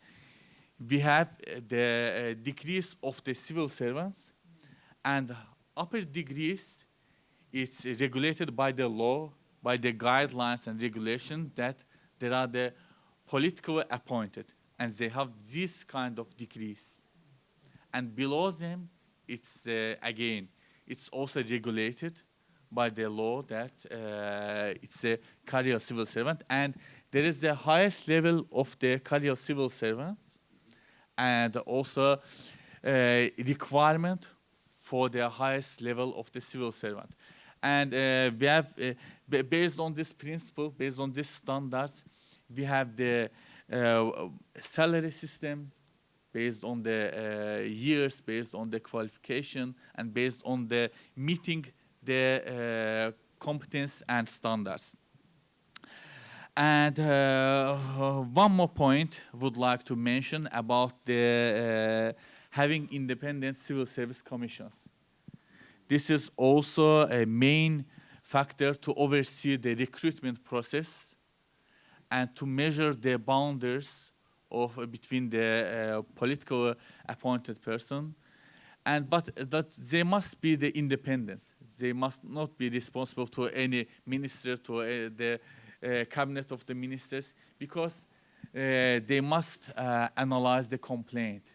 we have the degrees of the civil servants, and upper degrees, it's regulated by the law, by the guidelines and regulation that there are the politically appointed, and they have this kind of degrees. And below them, it's again, it's also regulated by the law that it's a career civil servant, and there is the highest level of the career civil servant, and also requirement for the highest level of the civil servant. And we have, based on this principle, based on these standards, we have the salary system based on the years, based on the qualification, and based on the meeting the competence and standards. And one more point would like to mention about the having independent civil service commissions. This is also a main factor to oversee the recruitment process and to measure the boundaries of between the political appointed person, but that they must be the independent. They must not be responsible to any minister, to the cabinet of the ministers, because they must analyze the complaint.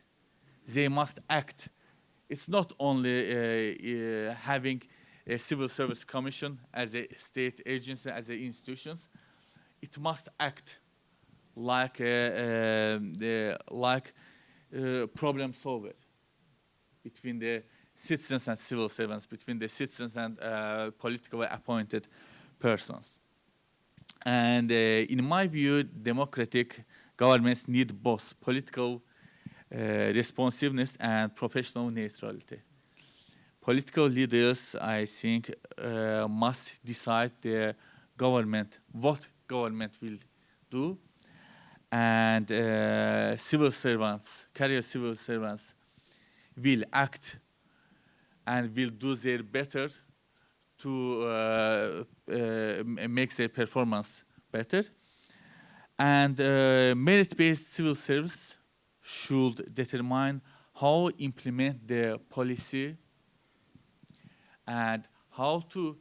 They must act. It's not only having a civil service commission as a state agency, as an institution. It must act like problem solver between the citizens and civil servants, between the citizens and politically appointed persons. And in my view, democratic governments need both political responsiveness and professional neutrality. Political leaders, I think, must decide their government, what government will do, and civil servants, career civil servants, will act and will do their better to make their performance better. And merit-based civil service should determine how implement the policy and how to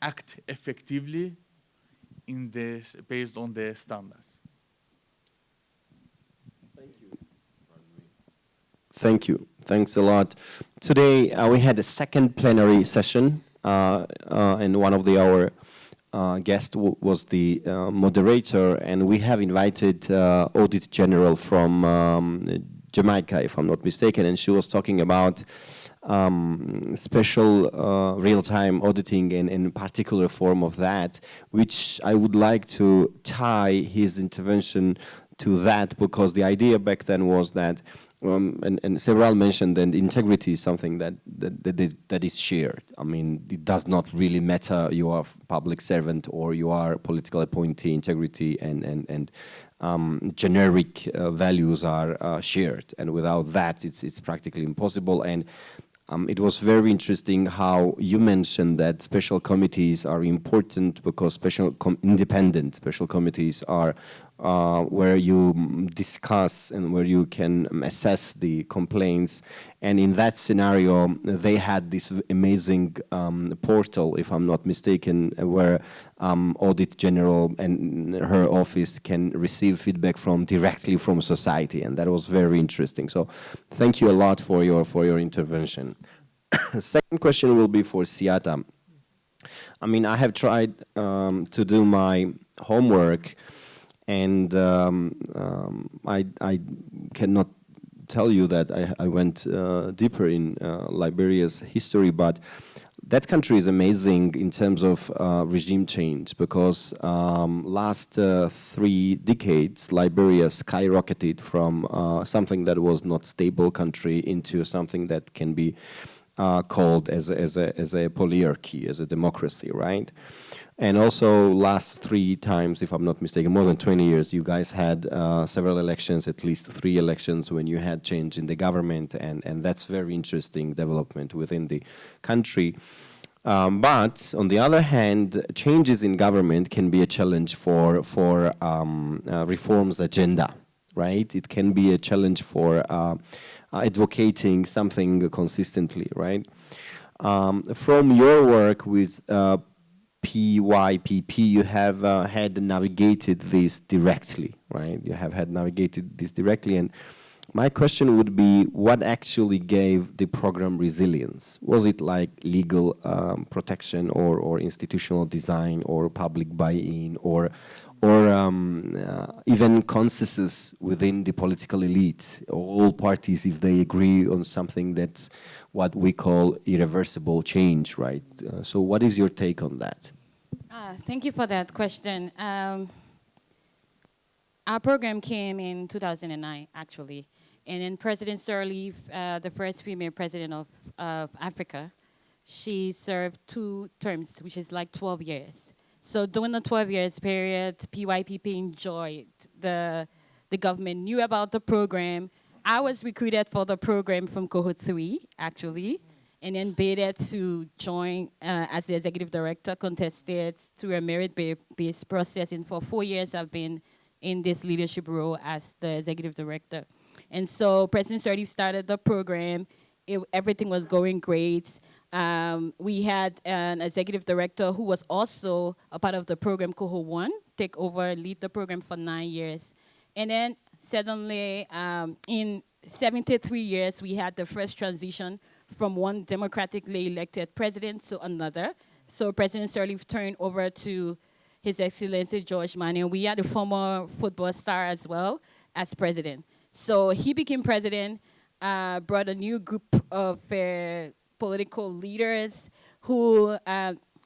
act effectively in this, based on the standards. Thank you. Thanks a lot. Today we had a second plenary session, and one of our guests was the moderator, and we have invited Audit General from Jamaica, if I'm not mistaken, and she was talking about special real-time auditing and in particular form of that, which I would like to tie his intervention to that, because the idea back then was that and several mentioned that integrity is something that is shared. I mean, it does not really matter you are a public servant or you are a political appointee. Integrity and generic values are shared, and without that, it's practically impossible. And it was very interesting how you mentioned that special committees are important because independent special committees are where you discuss and where you can assess the complaints. And in that scenario, they had this amazing portal, if I'm not mistaken, where Audit General and her office can receive feedback directly from society, and that was very interesting. So, thank you a lot for your intervention. Second question will be for Siata. I mean, I have tried to do my homework, and I cannot tell you that I went deeper in Liberia's history, but that country is amazing in terms of regime change because last 3 decades, Liberia skyrocketed from something that was not stable country into something that can be called as a polyarchy, as a democracy, right? And also last 3 times, if I'm not mistaken, more than 20 years, you guys had several elections, at least 3 elections when you had change in the government, and that's very interesting development within the country. But on the other hand, changes in government can be a challenge for reforms agenda, right? It can be a challenge for advocating something consistently, right? From your work with PYPP, you have had navigated this directly, right? You have had navigated this directly, and my question would be, what actually gave the program resilience? Was it like legal protection or institutional design or public buy-in or even consensus within the political elite, all parties, if they agree on something that's what we call irreversible change, right? So what is your take on that? Thank you for that question. Our program came in 2009, actually. And then President Sirleaf, the first female president of Africa, she served 2 terms, which is like 12 years. So during the 12 years period, PYPP enjoyed the government knew about the program. I was recruited for the program from cohort 3, actually, and then bided to join as the executive director, contested through a merit-based process. And for 4 years, I've been in this leadership role as the executive director. And so President Sirleaf started the program. Everything was going great. We had an executive director who was also a part of the program, cohort 1, take over, lead the program for 9 years. And then suddenly, in 73 years, we had the first transition from one democratically elected president to another. So President Sirleaf turned over to His Excellency George Mani. We had a former football star as well as president. So he became president, brought a new group of political leaders who,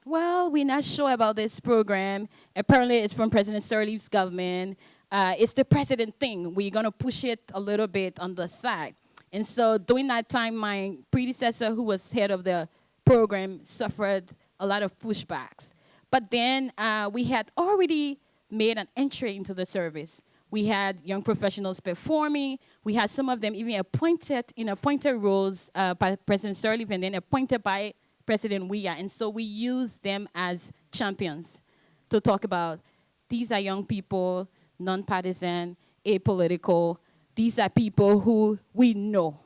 well, we're not sure about this program. Apparently it's from President Sirleaf's government. It's the president thing. We're gonna push it a little bit on the side. And so during that time, my predecessor, who was head of the program, suffered a lot of pushbacks. But then we had already made an entry into the service. We had young professionals performing. We had some of them even appointed in appointed roles by President Sirleaf and then appointed by President Weah. And so we used them as champions to talk about these are young people, non-partisan, apolitical. These are people who we know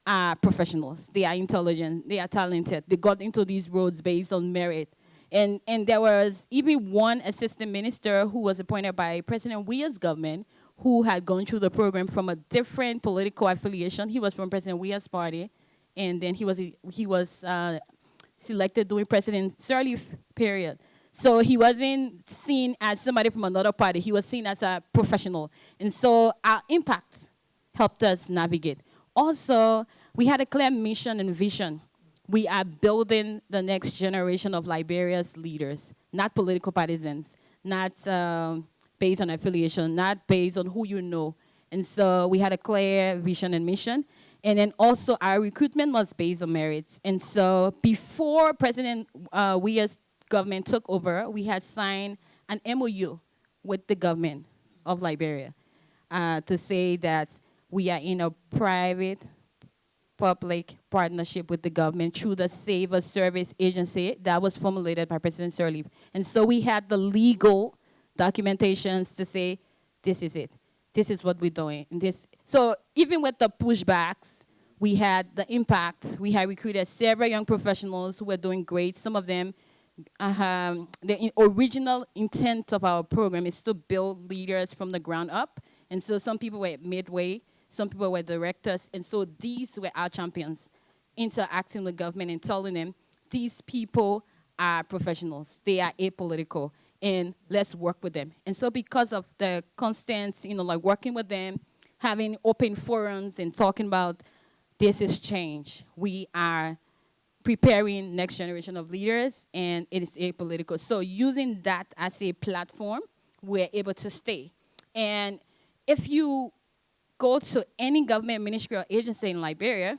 are professionals. They are intelligent. They are talented. They got into these roles based on merit. And there was even one assistant minister who was appointed by President Weah's government who had gone through the program from a different political affiliation. He was from President Weah's party, and then he was selected during President Sirleaf period. So he wasn't seen as somebody from another party. He was seen as a professional. And so our impact helped us navigate. Also, we had a clear mission and vision. We are building the next generation of Liberia's leaders, not political partisans, not based on affiliation, not based on who you know. And so we had a clear vision and mission. And then also our recruitment was based on merits. And so before President Weah's government took over, we had signed an MOU with the government of Liberia to say that we are in a private-public partnership with the government through the Saver Service Agency that was formulated by President Sirleaf. And so we had the legal documentations to say, this is it. This is what we're doing. And so even with the pushbacks, we had the impact. We had recruited several young professionals who were doing great. Some of them, the original intent of our program is to build leaders from the ground up. And so some people were midway, some people were directors, and so these were our champions, interacting with government and telling them, these people are professionals, they are apolitical, and let's work with them. And so because of the constant, like working with them, having open forums and talking about this is change, we are preparing next generation of leaders, and it is apolitical. So using that as a platform, we're able to stay. And if you go to any government ministry or agency in Liberia,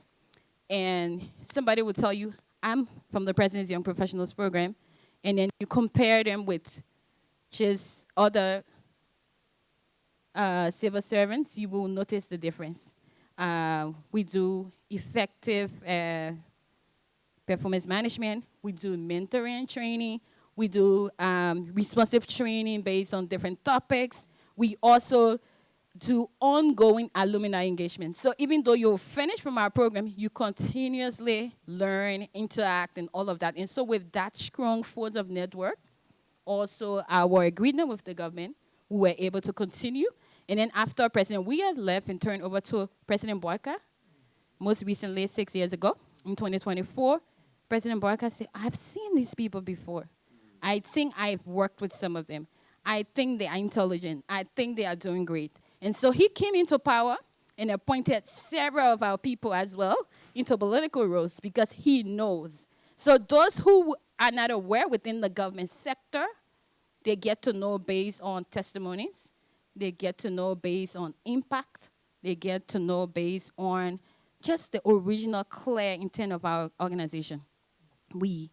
and somebody will tell you, I'm from the President's Young Professionals Program, and then you compare them with just other civil servants, you will notice the difference. We do effective performance management. We do mentoring training. We do responsive training based on different topics. We also do ongoing alumni engagement. So even though you're finished from our program, you continuously learn, interact, and all of that. And so with that strong force of network, also our agreement with the government, we were able to continue. And then after President Weah left and turned over to President Boyka, most recently 6 years ago, in 2024, President Boyka said, I've seen these people before. I think I've worked with some of them. I think they are intelligent. I think they are doing great. And so he came into power and appointed several of our people as well into political roles because he knows. So those who are not aware within the government sector, they get to know based on testimonies. They get to know based on impact. They get to know based on just the original clear intent of our organization. We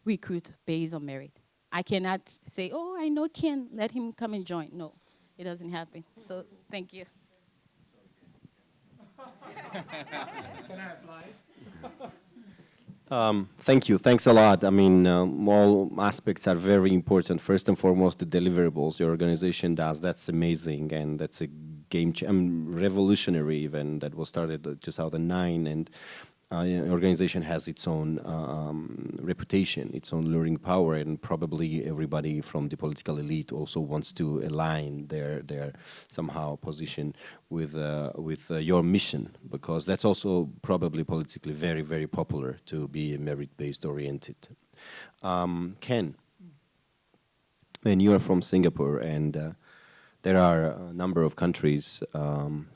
recruit based on merit. I cannot say, oh, I know Ken, let him come and join. No, it doesn't happen. So thank you. Can I apply? Thank you. Thanks a lot. I mean, all aspects are very important. First and foremost, the deliverables your organization does. That's amazing, and that's a revolutionary event that was started in 2009, and organization has its own reputation, its own luring power, and probably everybody from the political elite also wants to align their somehow position with your mission, because that's also probably politically very, very popular to be merit-based oriented. Ken, when you are from Singapore, and there are a number of countries from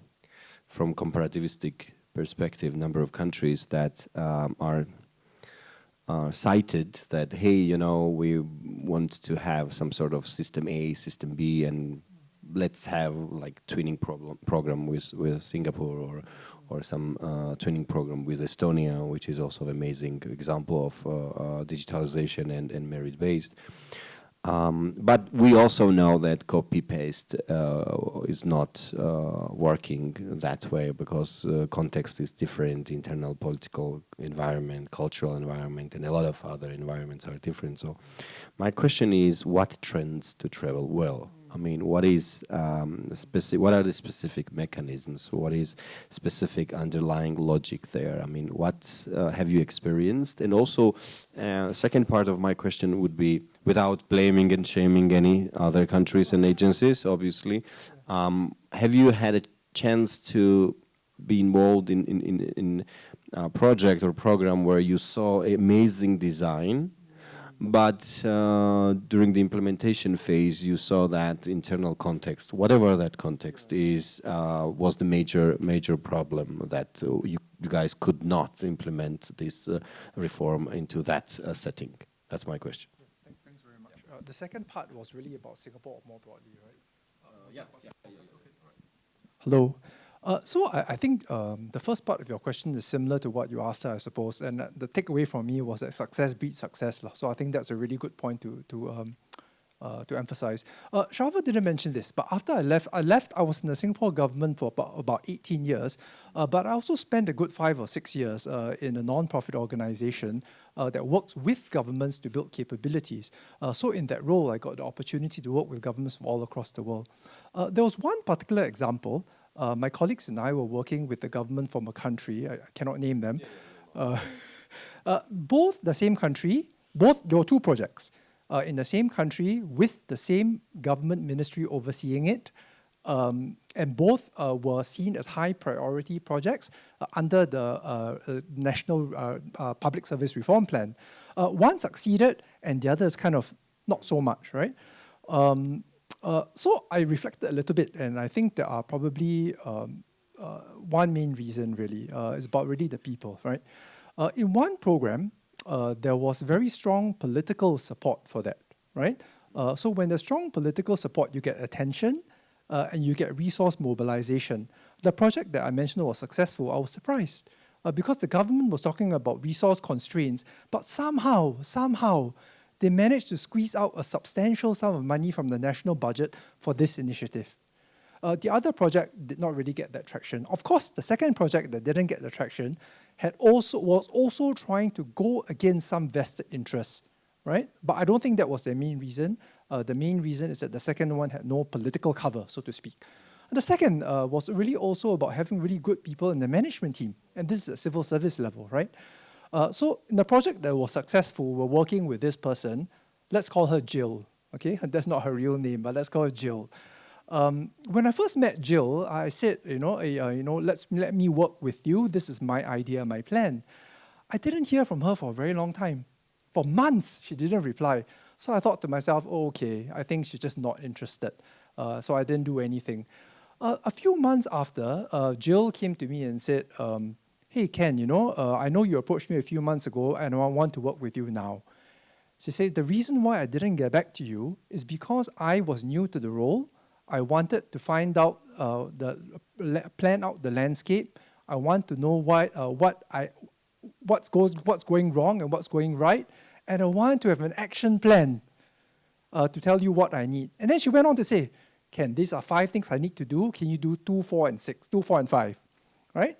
comparativistic perspective, number of countries that are cited that, hey, you know, we want to have some sort of system A, system B, and let's have like twinning program with Singapore, or some twinning program with Estonia, which is also an amazing example of digitalization and merit-based. But we also know that copy-paste is not working that way, because context is different, internal political environment, cultural environment, and a lot of other environments are different. So my question is, what trends to travel well? I mean, what is what are the specific mechanisms? What is specific underlying logic there? I mean, what have you experienced? And also, second part of my question would be, without blaming and shaming any other countries and agencies, obviously, have you had a chance to be involved in a project or program where you saw amazing design, but during the implementation phase, you saw that internal context, whatever that context is, was the major problem, that you guys could not implement this reform into that setting? That's my question. Thanks very much. The second part was really about Singapore more broadly, right? Hello. So I think the first part of your question is similar to what you asked her, I suppose, and the takeaway from me was that success breeds success. So I think that's a really good point to emphasize. Shalva didn't mention this, but after I left, I was in the Singapore government for about 18 years, but I also spent a good 5 or 6 years in a non-profit organization that works with governments to build capabilities. So in that role, I got the opportunity to work with governments from all across the world. There was one particular example. My colleagues and I were working with the government from a country, I cannot name them. Both the same country, there were 2 projects in the same country with the same government ministry overseeing it, and both were seen as high priority projects under the National Public Service Reform Plan. One succeeded and the other is kind of not so much, right? So I reflected a little bit, and I think there are probably one main reason really. It's about really the people, right? In one program, there was very strong political support for that, right? So when there's strong political support, you get attention and you get resource mobilization. The project that I mentioned was successful. I was surprised because the government was talking about resource constraints, but somehow, they managed to squeeze out a substantial sum of money from the national budget for this initiative. The other project did not really get that traction. Of course, the second project that didn't get the traction was also trying to go against some vested interests, right? But I don't think that was their main reason. The main reason is that the second one had no political cover, so to speak. And the second was really also about having really good people in the management team. And this is at civil service level, right? So in the project that was successful, we're working with this person. Let's call her Jill, okay? That's not her real name, but let's call her Jill. When I first met Jill, I said, let me work with you. This is my idea, my plan. I didn't hear from her for a very long time. For months, she didn't reply. So I thought to myself, oh, okay, I think she's just not interested. So I didn't do anything. A few months after, Jill came to me and said, hey, Ken, I know you approached me a few months ago and I want to work with you now. She said, the reason why I didn't get back to you is because I was new to the role. I wanted to find out, plan out the landscape. I want to know what's going wrong and what's going right. And I want to have an action plan to tell you what I need. And then she went on to say, Ken, these are 5 things I need to do. Can you do 2, 4, and 6, 2, 4, and 5, right?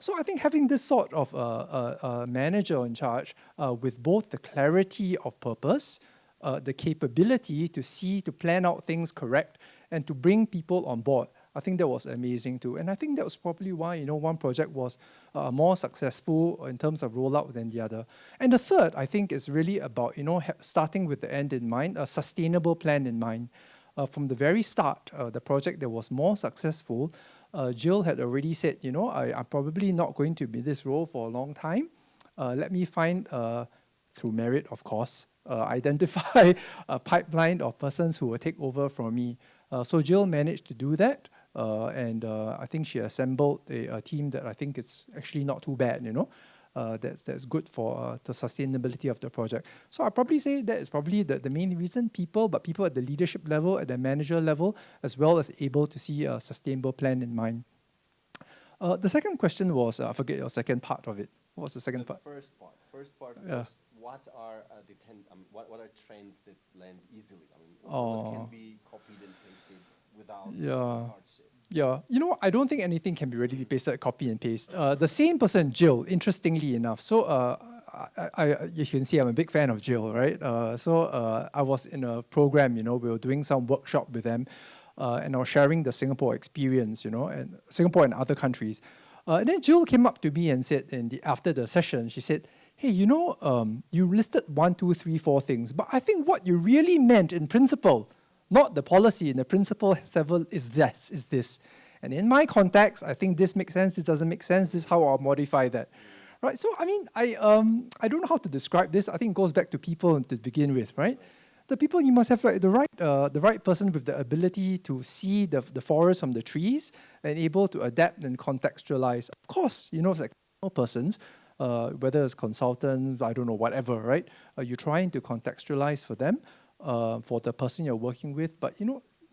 So I think having this sort of manager in charge with both the clarity of purpose, the capability to plan out things correct, and to bring people on board, I think that was amazing too. And I think that was probably why one project was more successful in terms of rollout than the other. And the third, I think, is really about starting with the end in mind, a sustainable plan in mind. From the very start, the project that was more successful, Jill had already said, I'm probably not going to be in this role for a long time. Let me find, through merit, of course, identify a pipeline of persons who will take over from me. So Jill managed to do that, and I think she assembled a team that I think is actually not too bad, that's good for the sustainability of the project. So I'd probably say that is probably the main reason, but people at the leadership level, at the manager level, as well as able to see a sustainable plan in mind. The second question was, I forget your second part of it. What was the second part? First part Yeah. was, what are what are trends that land easily? What can be copied and pasted without hardship? Yeah, I don't think anything can be readily pasted, copy and paste. The same person, Jill, interestingly enough. So you can see I'm a big fan of Jill, right? So I was in a program, we were doing some workshop with them, and I was sharing the Singapore experience, and Singapore and other countries. And then Jill came up to me and said, after the session, she said, hey, you listed 1, 2, 3, 4 things, but I think what you really meant in principle, not the policy, in the principle level, is this. And in my context, I think this makes sense, this doesn't make sense, this is how I'll modify that. Right? So, I don't know how to describe this. I think it goes back to people to begin with, right? The people, you must have the right person with the ability to see the forest from the trees and able to adapt and contextualize. Of course, it's external persons, whether it's consultants, I don't know, whatever, right? You're trying to contextualize for them, for the person you're working with, but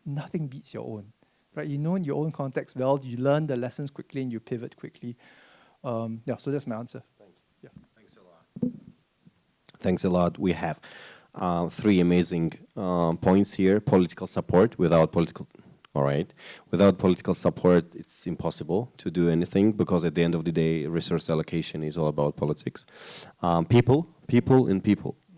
nothing beats your own, right? You know in your own context well, you learn the lessons quickly and you pivot quickly. So that's my answer. Thank you. Yeah. Thanks a lot. We have 3 amazing points here. Political support. Without political support, it's impossible to do anything, because at the end of the day, resource allocation is all about politics. People,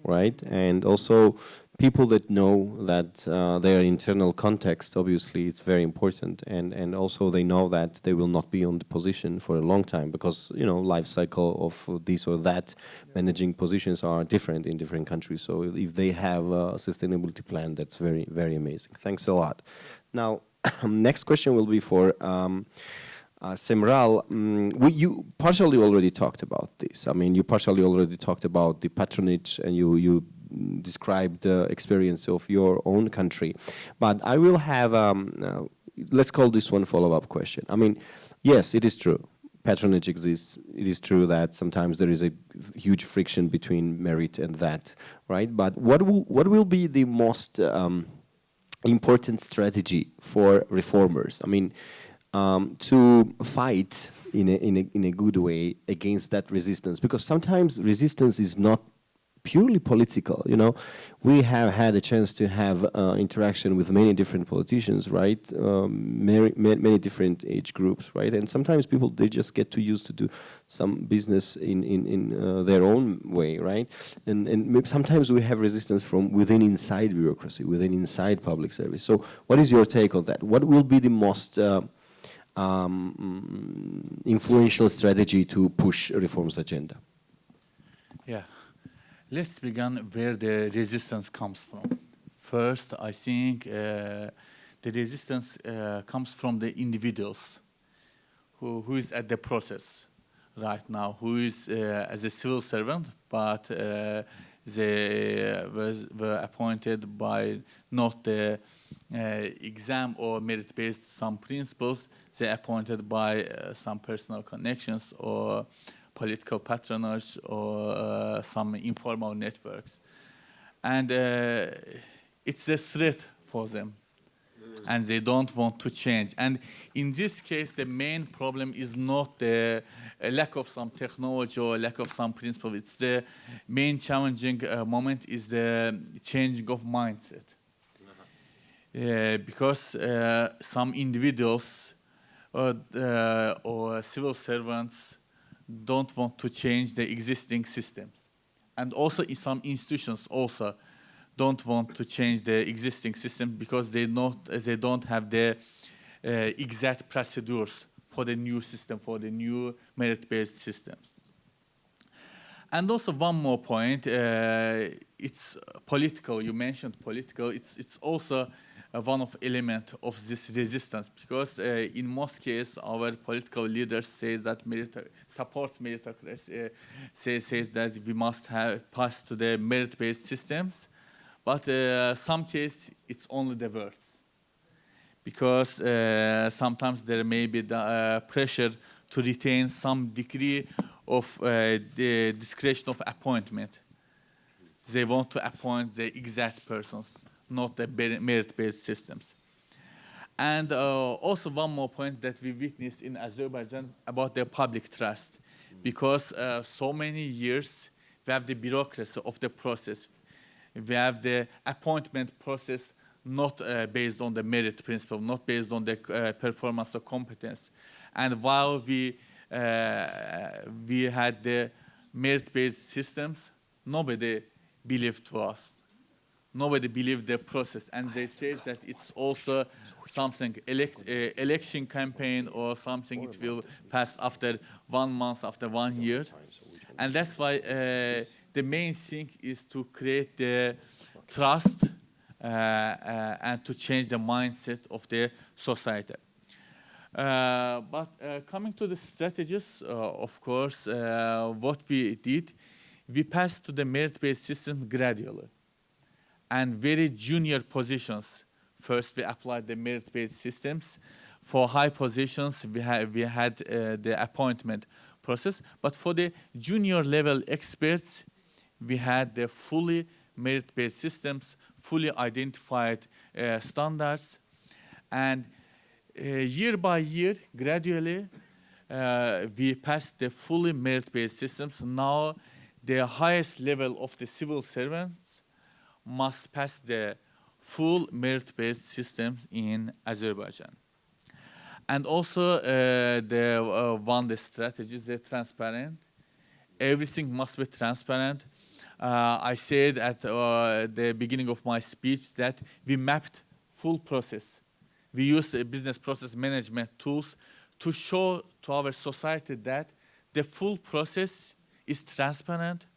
right? And also people that know that their internal context, obviously, it's very important. And also they know that they will not be on the position for a long time, because, life cycle of this or that managing positions are different in different countries. So if they have a sustainability plan, that's very, very amazing. Thanks a lot. Now, next question will be for Semral. You partially already talked about this. You partially already talked about the patronage, and you described the experience of your own country. But I will have, let's call this one follow-up question. Yes, it is true. patronage exists, it is true that sometimes there is a huge friction between merit and that, right? But what will be the most important strategy for reformers? I mean, to fight in a good way against that resistance, because sometimes resistance is not purely political. You know, we have had a chance to have interaction with many different politicians, right? Many different age groups, right? And sometimes people, they just get too used to do some business in their own way, right? And sometimes we have resistance from within inside bureaucracy, within inside public service. So what is your take on that? What will be the most influential strategy to push a reforms agenda? Yeah. Let's begin where the resistance comes from. First, I think the resistance comes from the individuals who is at the process right now, who is as a civil servant, but they were appointed by not the exam or merit-based some principles. They appointed by some personal connections or political patronage or some informal networks. And it's a threat for them. And they don't want to change. And in this case, the main problem is not the lack of some technology or lack of some principle. It's the main challenging moment is the changing of mindset. Because some individuals or civil servants don't want to change the existing systems. And also in some institutions also don't want to change the existing system because they don't have the exact procedures for the new system, for the new merit-based systems. And also one more point, it's political, you mentioned political, it's also one of element of this resistance, because in most cases our political leaders say that support meritocracy, says that we must have pass to the merit-based systems, but some cases it's only the words, because sometimes there may be the pressure to retain some degree of the discretion of appointment. They want to appoint the exact persons, not the merit-based systems. And also one more point that we witnessed in Azerbaijan about the public trust, because so many years we have the bureaucracy of the process. We have the appointment process not based on the merit principle, not based on the performance or competence. And while we had the merit-based systems, nobody believed to us. Nobody believed the process, and they said that it's also something election campaign or something. It will pass after 1 month, after 1 year, and that's why the main thing is to create the trust and to change the mindset of the society. But coming to the strategies, of course, what we did, we passed to the merit-based system gradually. And very junior positions, first we applied the merit-based systems. For high positions, we had the appointment process. But for the junior level experts, we had the fully merit-based systems, fully identified standards. And year by year, gradually, we passed the fully merit-based systems. Now, the highest level of the civil servants must pass the full merit-based systems in Azerbaijan. And also, the strategies are transparent. Everything must be transparent. I said at the beginning of my speech that we mapped full process. We use business process management tools to show to our society that the full process is transparent,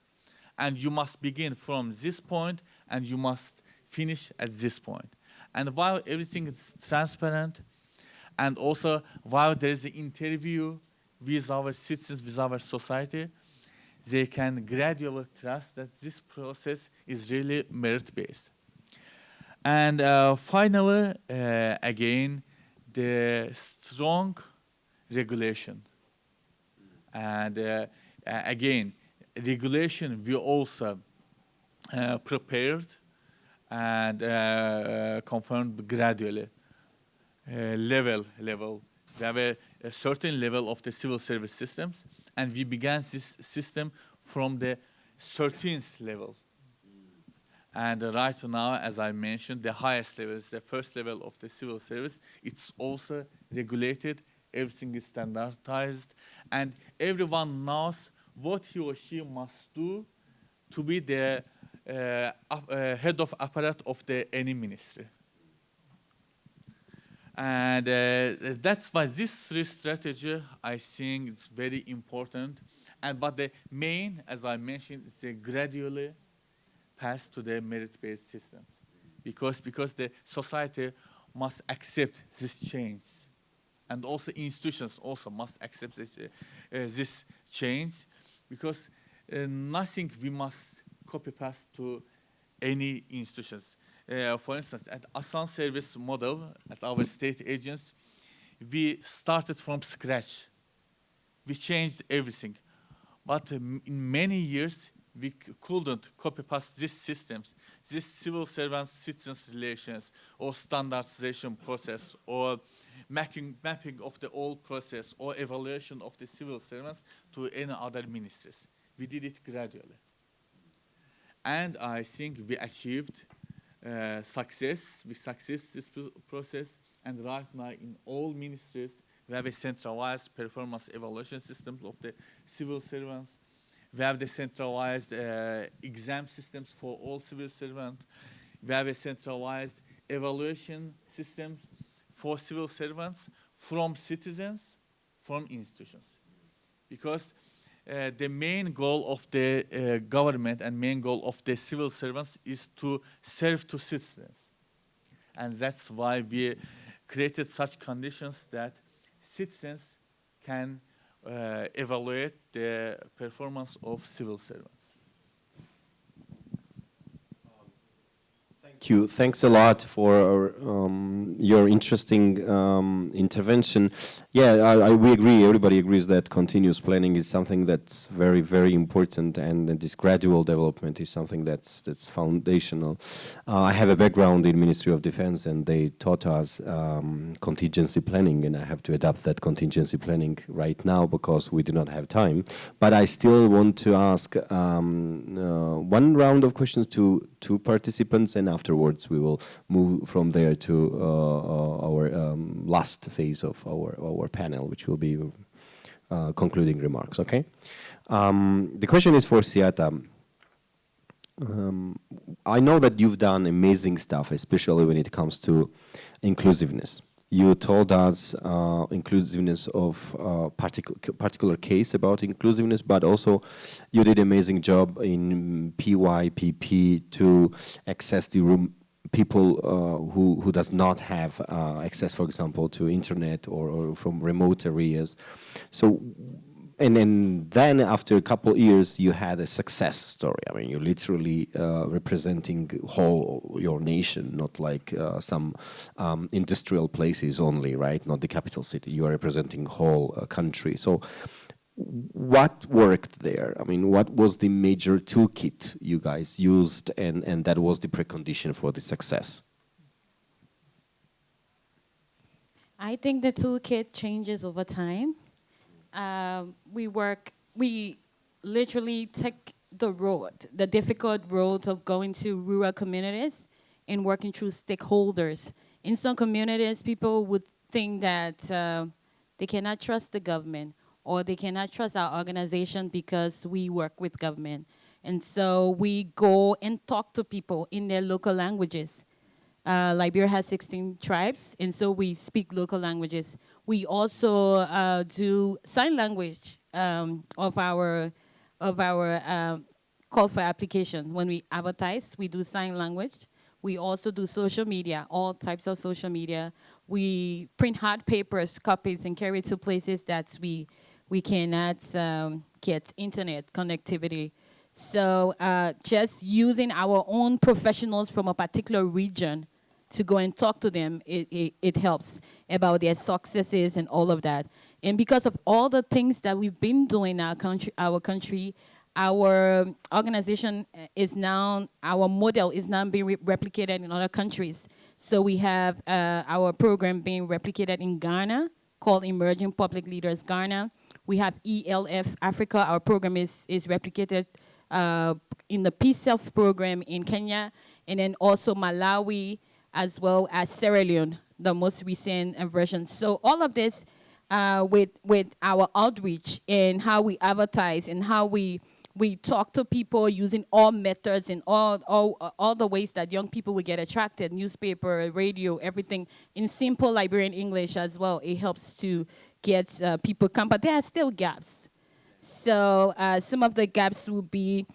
and you must begin from this point and you must finish at this point. And while everything is transparent, and also while there is an interview with our citizens, with our society, they can gradually trust that this process is really merit-based. And finally, again, the strong regulation. And again, regulation we also prepared and confirmed gradually, level. We have a certain level of the civil service systems, and we began this system from the 13th level. And right now, as I mentioned, the highest level is the first level of the civil service. It's also regulated, everything is standardized, and everyone knows what he or she must do to be the head of apparatus of any ministry. And that's why this strategy, I think, is very important. But the main, as I mentioned, is a gradually pass to the merit-based systems, because the society must accept this change, and also institutions also must accept this change, because nothing we must copy-paste to any institutions. For instance, at Asan service model, at our state agents, we started from scratch. We changed everything. But in many years, we couldn't copy-paste these systems, this civil servant-citizens relations, or standardization process, or mapping of the old process, or evaluation of the civil servants to any other ministries. We did it gradually. And I think we achieved success. We success this process. And right now, in all ministries, we have a centralized performance evaluation system of the civil servants. We have the centralized exam systems for all civil servants. We have a centralized evaluation systems for civil servants from citizens, from institutions. Because the main goal of the government and main goal of the civil servants is to serve to citizens. And that's why we created such conditions that citizens can evaluate the performance of civil servants. Thank you. Thanks a lot for your interesting intervention. Yeah, we agree. Everybody agrees that continuous planning is something that's very, very important, and this gradual development is something that's foundational. I have a background in Ministry of Defense, and they taught us contingency planning, and I have to adapt that contingency planning right now because we do not have time. But I still want to ask one round of questions to participants, and afterwards we will move from there to our last phase of our panel, which will be concluding remarks, okay? The question is for Siata. I know that you've done amazing stuff, especially when it comes to inclusiveness. You told us inclusiveness of particular case about inclusiveness, but also you did an amazing job in PYPP to access the room people who does not have access, for example, to internet or from remote areas. So, and then after a couple of years, you had a success story. I mean, you're literally representing whole your nation, not like some industrial places only, right? Not the capital city. You are representing whole country. So, what worked there? I mean, what was the major toolkit you guys used, and that was the precondition for the success? I think the toolkit changes over time. We literally take the difficult road of going to rural communities and working through stakeholders. In some communities, people would think that they cannot trust the government, or they cannot trust our organization because we work with government. And so we go and talk to people in their local languages. Liberia has 16 tribes, and so we speak local languages. We also do sign language of our call for application. When we advertise, we do sign language. We also do social media, all types of social media. We print hard papers, copies, and carry to places that we cannot get internet connectivity. So just using our own professionals from a particular region to go and talk to them, it helps about their successes and all of that. And because of all the things that we've been doing in our country, our organization is now, our model is now being replicated in other countries. So we have our program being replicated in Ghana, called Emerging Public Leaders Ghana. We have ELF Africa. Our program is replicated in the Peace Self program in Kenya, and then also Malawi, as well as Sierra Leone, the most recent version. So all of this with our outreach and how we advertise and how we talk to people using all methods and all the ways that young people will get attracted, newspaper, radio, everything, in simple Liberian English as well. It helps to get people come, but there are still gaps. So some of the gaps will be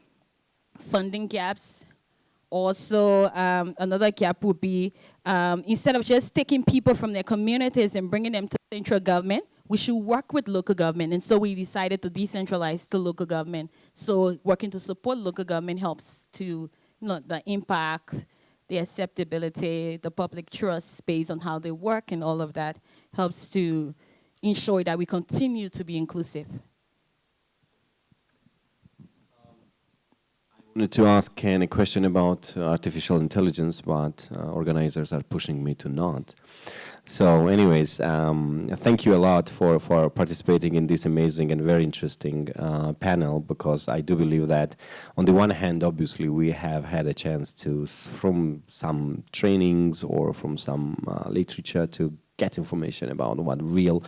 funding gaps. Also, another gap would be, instead of just taking people from their communities and bringing them to central government, we should work with local government. And so we decided to decentralize to local government. So working to support local government helps to, the impact, the acceptability, the public trust based on how they work, and all of that helps to ensure that we continue to be inclusive. I wanted to ask Ken a question about artificial intelligence, but organizers are pushing me to not. So anyways, thank you a lot for participating in this amazing and very interesting panel, because I do believe that on the one hand, obviously, we have had a chance to, from some trainings or from some literature, to get information about what real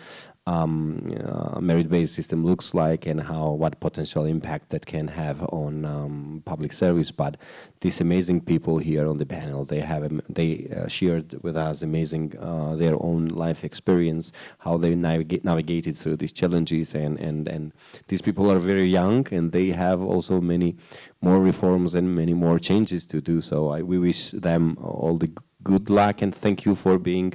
merit-based system looks like and what potential impact that can have on public service. But these amazing people here on the panel, they shared with us amazing their own life experience, how they navigated through these challenges, and these people are very young, and they have also many more reforms and many more changes to do. So we wish them all the good luck, and thank you for being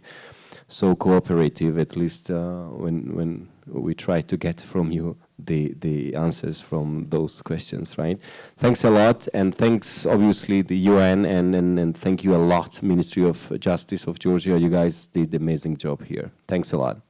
so cooperative, at least when we try to get from you the answers from those questions, right? Thanks a lot, and thanks obviously the UN, and thank you a lot, Ministry of Justice of Georgia. You guys did an amazing job here. Thanks a lot.